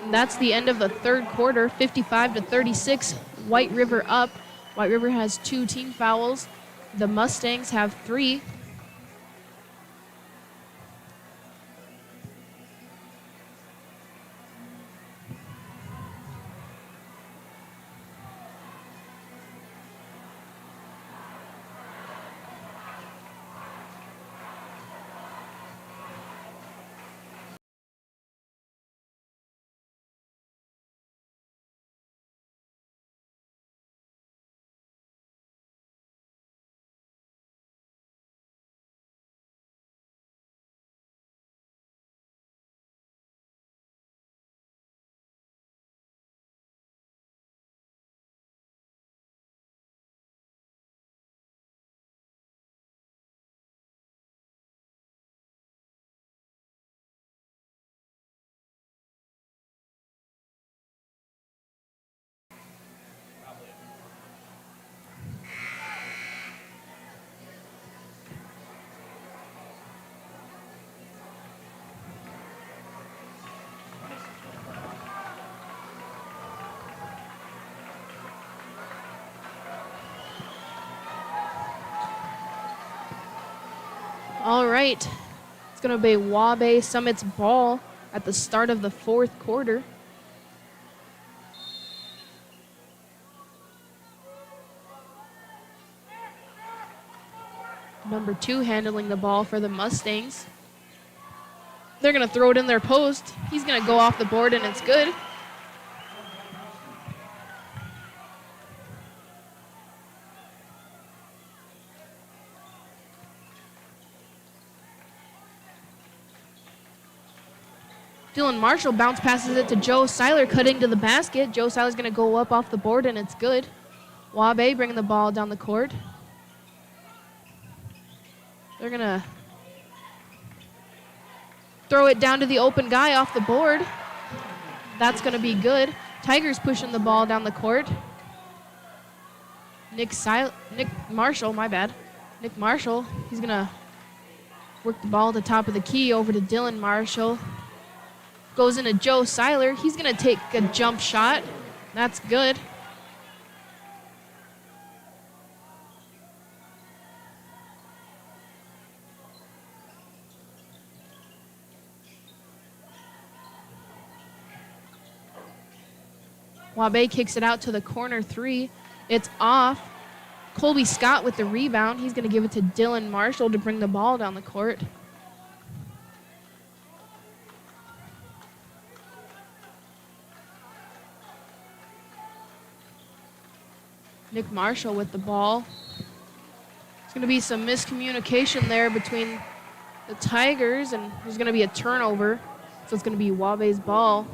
And that's the end of the third quarter, 55-36. White River up. White River has 2 team fouls. The Mustangs have 3. All right. It's going to be Waubay Summit's ball at the start of the fourth quarter. Number 2 handling the ball for the Mustangs. They're going to throw it in their post. He's going to go off the board, and it's good. Dylan Marshall bounce passes it to Joe Seiler, cutting to the basket. Joe Seiler's going to go up off the board, and it's good. Waubay bringing the ball down the court. They're going to throw it down to the open guy off the board. That's going to be good. Tigers pushing the ball down the court. Nick Marshall, my bad. Nick Marshall, he's going to work the ball at the top of the key over to Dylan Marshall. Goes into Joe Seiler. He's going to take a jump shot. That's good. Waubay kicks it out to the corner 3. It's off. Colby Scott with the rebound. He's going to give it to Dylan Marshall to bring the ball down the court. Nick Marshall with the ball. There's going to be some miscommunication there between the Tigers, and there's going to be a turnover. So it's going to be Waubay's ball.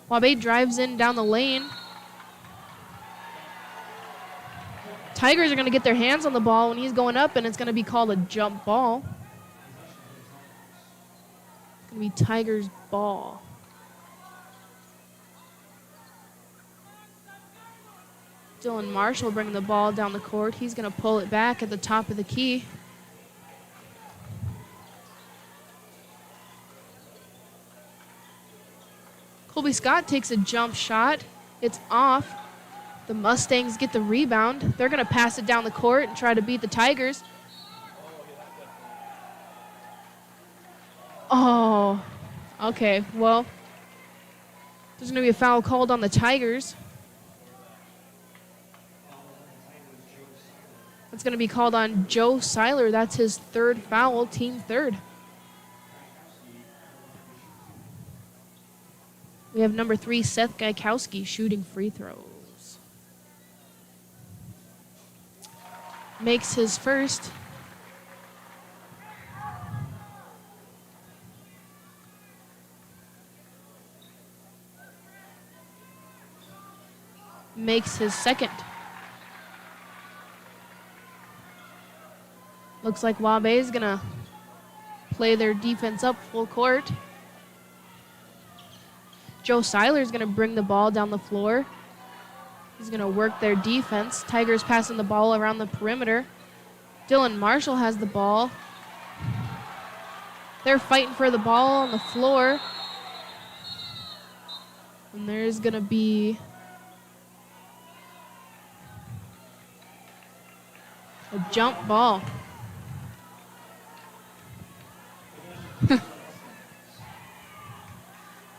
Waubay drives in down the lane. Tigers are going to get their hands on the ball when he's going up, and it's going to be called a jump ball. It's going to be Tigers' ball. Dylan Marshall bringing the ball down the court. He's going to pull it back at the top of the key. Colby Scott takes a jump shot. It's off. The Mustangs get the rebound. They're going to pass it down the court and try to beat the Tigers. Oh, okay. Well, there's going to be a foul called on the Tigers. It's going to be called on Joe Seiler. That's his 3rd foul, team 3rd. We have number 3, Seth Gaikowski, shooting free throws. Makes his first. Makes his second. Looks like Waubay is going to play their defense up full court. Joe Seiler's going to bring the ball down the floor. He's going to work their defense. Tigers passing the ball around the perimeter. Dylan Marshall has the ball. They're fighting for the ball on the floor. And there's going to be a jump ball.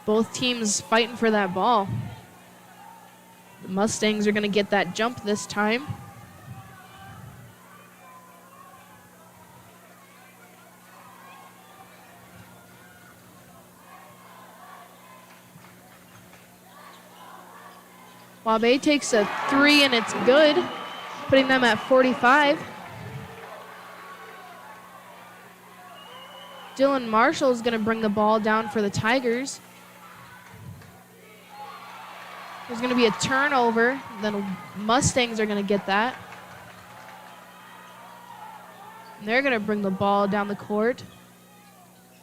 Both teams fighting for that ball. The Mustangs are going to get that jump this time. Waubay takes a 3 and it's good, putting them at 45. Dylan Marshall is going to bring the ball down for the Tigers. There's going to be a turnover. Then Mustangs are going to get that. And they're going to bring the ball down the court,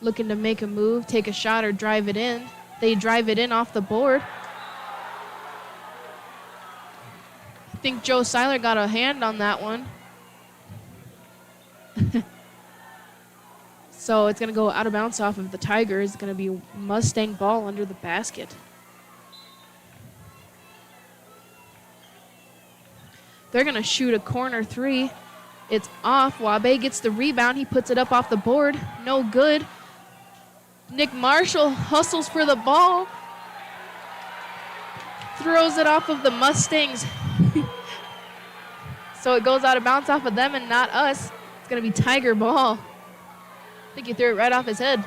looking to make a move, take a shot, or drive it in. They drive it in off the board. I think Joe Seiler got a hand on that one. So it's going to go out of bounds off of the Tigers. It's going to be Mustang ball under the basket. They're going to shoot a corner 3. It's off. Waubay gets the rebound. He puts it up off the board. No good. Nick Marshall hustles for the ball. Throws it off of the Mustangs. So it goes out of bounds off of them and not us. It's going to be Tiger ball. I think he threw it right off his head.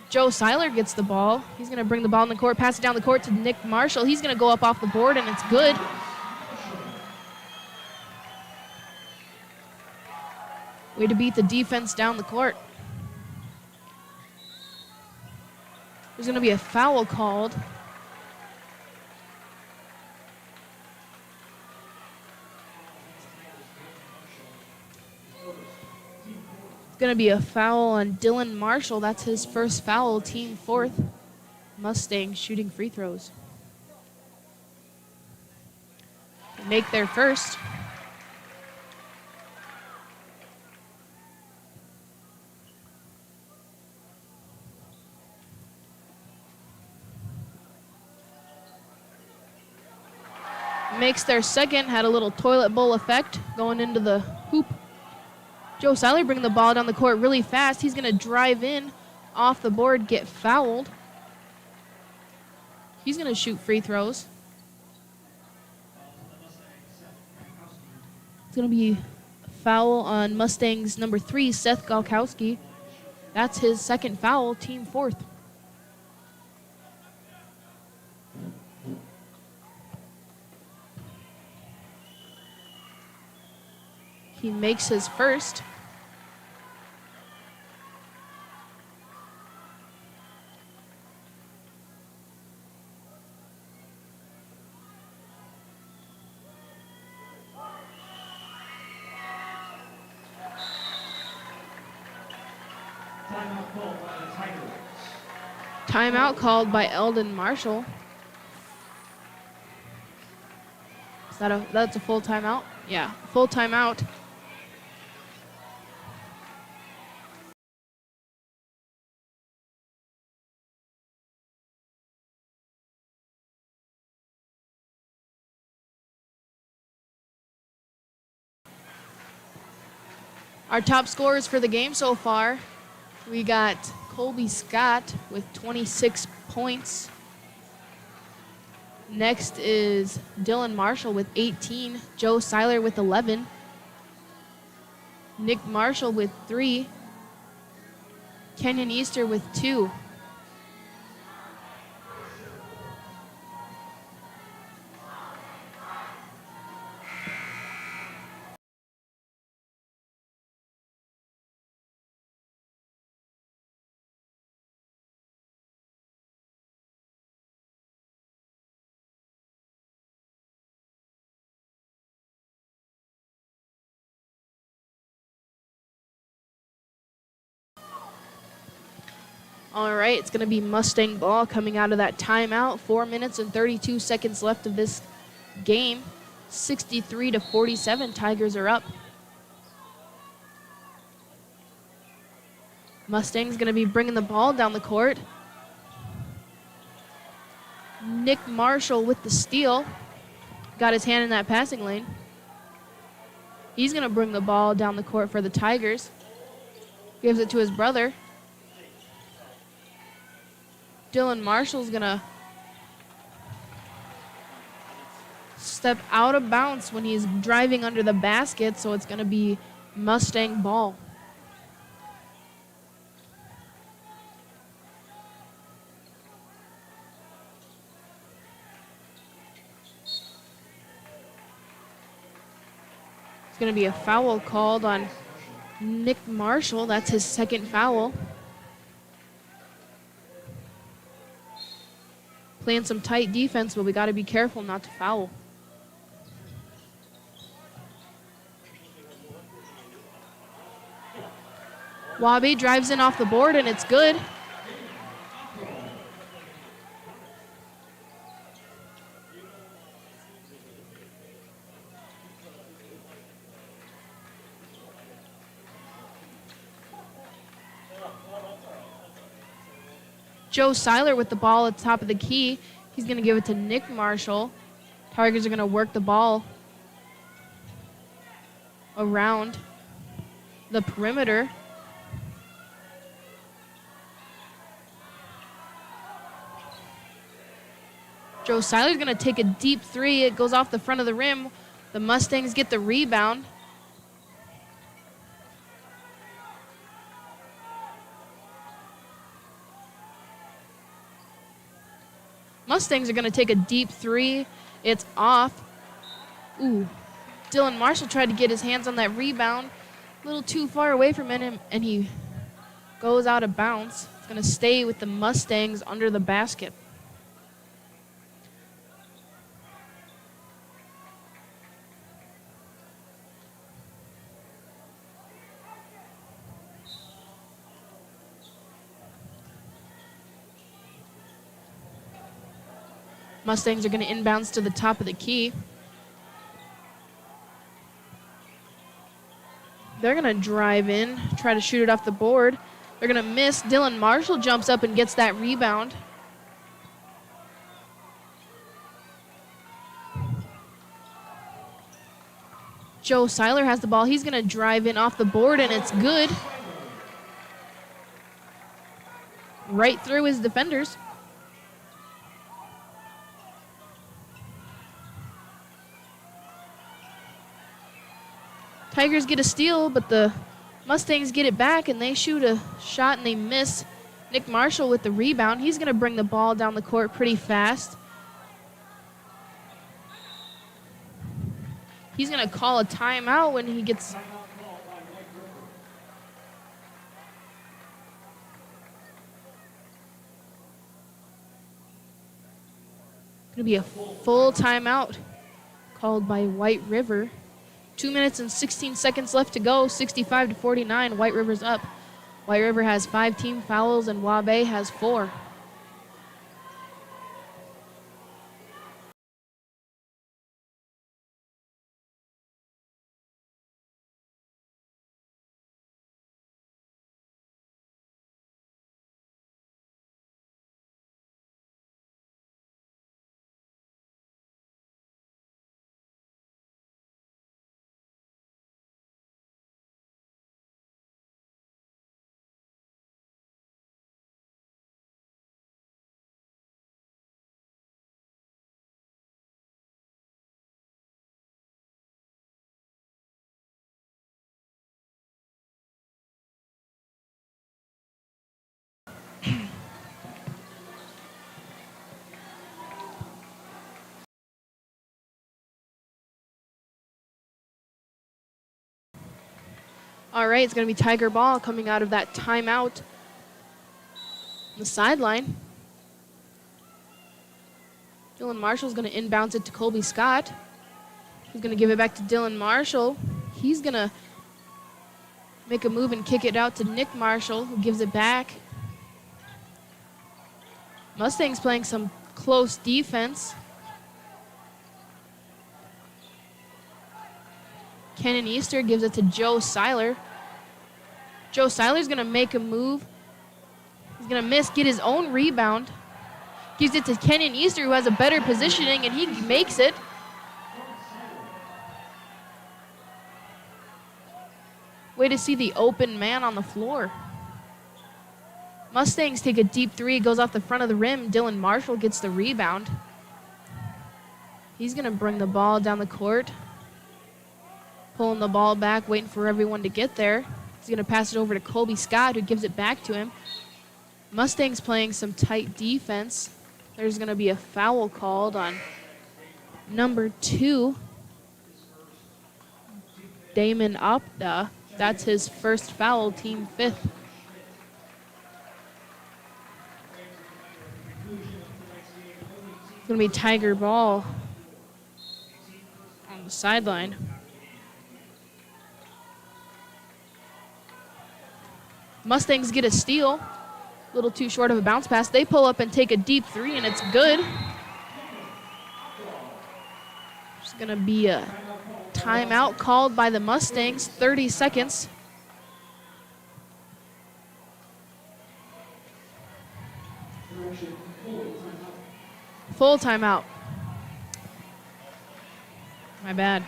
Joe Seiler gets the ball. He's going to bring the ball in the court, pass it down the court to Nick Marshall. He's going to go up off the board, and it's good. Way to beat the defense down the court. There's going to be a foul called. Going to be a foul on Dylan Marshall. That's his first foul, team 4th. Mustangs shooting free throws. They make their first. Makes their second, had a little toilet bowl effect going into the hoop. Joe Seiler bringing the ball down the court really fast. He's going to drive in off the board, get fouled. He's going to shoot free throws. It's going to be a foul on Mustangs number 3, Seth Galkowski. That's his second foul, team 4th. He makes his first. Timeout called by Eldon Marshall. Is that's a full timeout? Yeah, full timeout. Our top scorers for the game so far, we got Colby Scott with 26 points. Next is Dylan Marshall with 18, Joe Seiler with 11, Nick Marshall with 3, Kenyon Easter with 2. All right, it's going to be Mustang ball coming out of that timeout. 4 minutes and 32 seconds left of this game. 63-47, Tigers are up. Mustangs going to be bringing the ball down the court. Nick Marshall with the steal. Got his hand in that passing lane. He's going to bring the ball down the court for the Tigers. Gives it to his brother. Dylan Marshall's going to step out of bounds when he's driving under the basket, so it's going to be Mustang ball. It's going to be a foul called on Nick Marshall. That's his second foul. Playing some tight defense, but we got to be careful not to foul. Waubay drives in off the board, and it's good. Joe Seiler with the ball at the top of the key. He's going to give it to Nick Marshall. Tigers are going to work the ball around the perimeter. Joe Seiler's going to take a deep three. It goes off the front of the rim. The Mustangs get the rebound. Mustangs are going to take a deep three. It's off. Ooh. Dylan Marshall tried to get his hands on that rebound. A little too far away from him, and he goes out of bounds. It's going to stay with the Mustangs under the basket. Mustangs are going to inbounds to the top of the key. They're going to drive in, try to shoot it off the board. They're going to miss. Dylan Marshall jumps up and gets that rebound. Joe Seiler has the ball. He's going to drive in off the board, and it's good. Right through his defenders. Tigers get a steal, but the Mustangs get it back, and they shoot a shot, and they miss. Nick Marshall with the rebound. He's going to bring the ball down the court pretty fast. He's going to call a timeout when he gets... Going to be a full timeout called by White River. 2 minutes and 16 seconds left to go. 65-49. White River's up. White River has 5 team fouls and Waubay has 4. All right, it's going to be Tiger ball coming out of that timeout on the sideline. Dylan Marshall's going to inbounds it to Colby Scott. He's going to give it back to Dylan Marshall. He's going to make a move and kick it out to Nick Marshall, who gives it back. Mustangs playing some close defense. Kenan Easter gives it to Joe Seiler. Joe Seiler's going to make a move. He's going to miss, get his own rebound. Gives it to Kenan Easter, who has a better positioning, and he makes it. Way to see the open man on the floor. Mustangs take a deep three, goes off the front of the rim. Dylan Marshall gets the rebound. He's going to bring the ball down the court. Pulling the ball back, waiting for everyone to get there. He's going to pass it over to Colby Scott, who gives it back to him. Mustangs playing some tight defense. There's going to be a foul called on number 2, Damon Opda. That's his first foul, team 5th. It's going to be Tiger ball on the sideline. Mustangs get a steal. A little too short of a bounce pass. They pull up and take a deep three, and it's good. There's going to be a timeout called by the Mustangs. 30 seconds. Full timeout. My bad.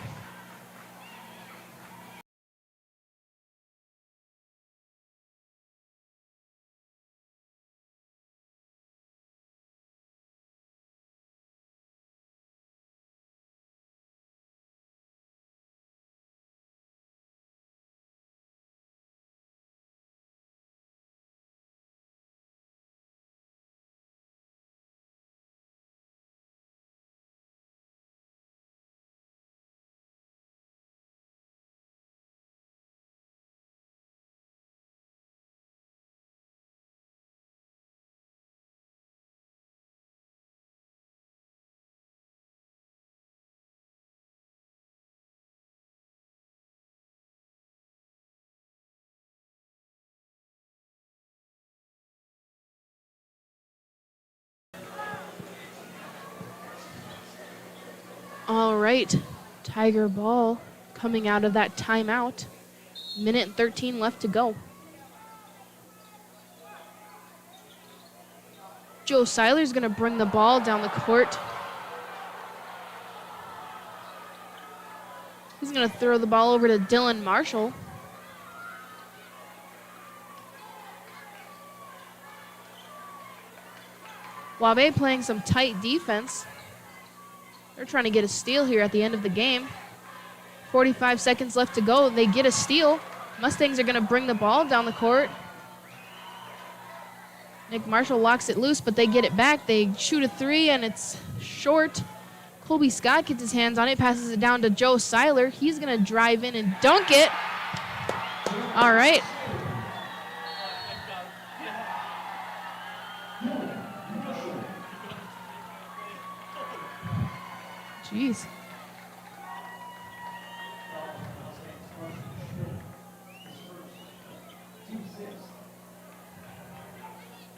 All right, Tiger ball coming out of that timeout. Minute and 13 left to go. Joe Seiler's going to bring the ball down the court. He's going to throw the ball over to Dylan Marshall. Waubay playing some tight defense. They're trying to get a steal here at the end of the game. 45 seconds left to go. They get a steal. Mustangs are going to bring the ball down the court. Nick Marshall locks it loose, but they get it back. They shoot a three, and it's short. Colby Scott gets his hands on it, passes it down to Joe Seiler. He's going to drive in and dunk it. All right. Jeez.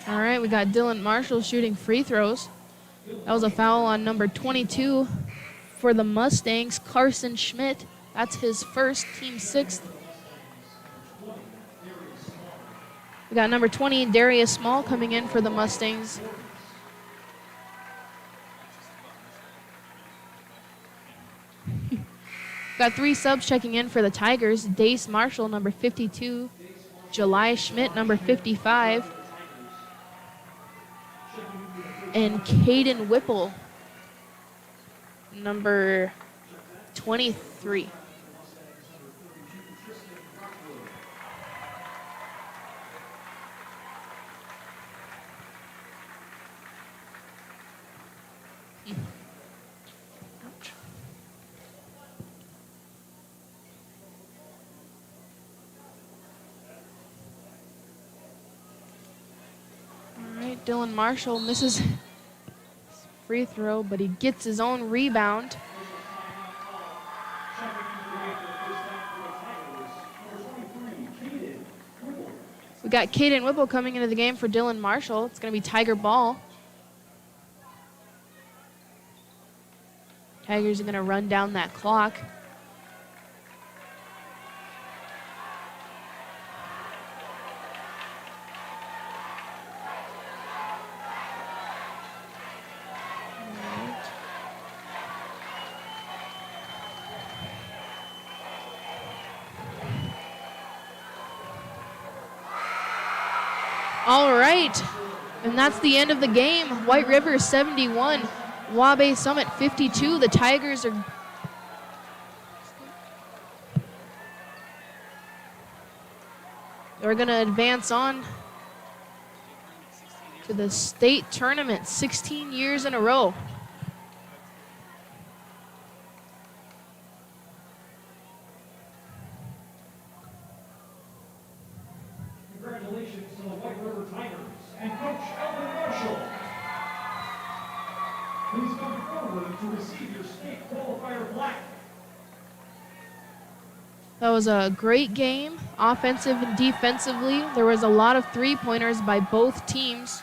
All right, we got Dylan Marshall shooting free throws. That was a foul on number 22 for the Mustangs, Carson Schmidt. That's his first, team 6th. We got number 20, Darius Small, coming in for the Mustangs. Got 3 subs checking in for the Tigers. Dace Marshall, number 52. July Schmidt, number 55. And Caden Whipple, number 23. Dylan Marshall misses free throw, but he gets his own rebound. We got Caden Whipple coming into the game for Dylan Marshall. It's going to be Tiger ball. Tigers are going to run down that clock. All right, and that's the end of the game. White River 71, Waubay Summit 52. The Tigers are going to advance on to the state tournament 16 years in a row.
Congratulations to the White River Tigers and Coach Alvin Marshall. Please come forward to receive your state qualifier plaque.
That was a great game, offensive and defensively. There was a lot of three-pointers by both teams.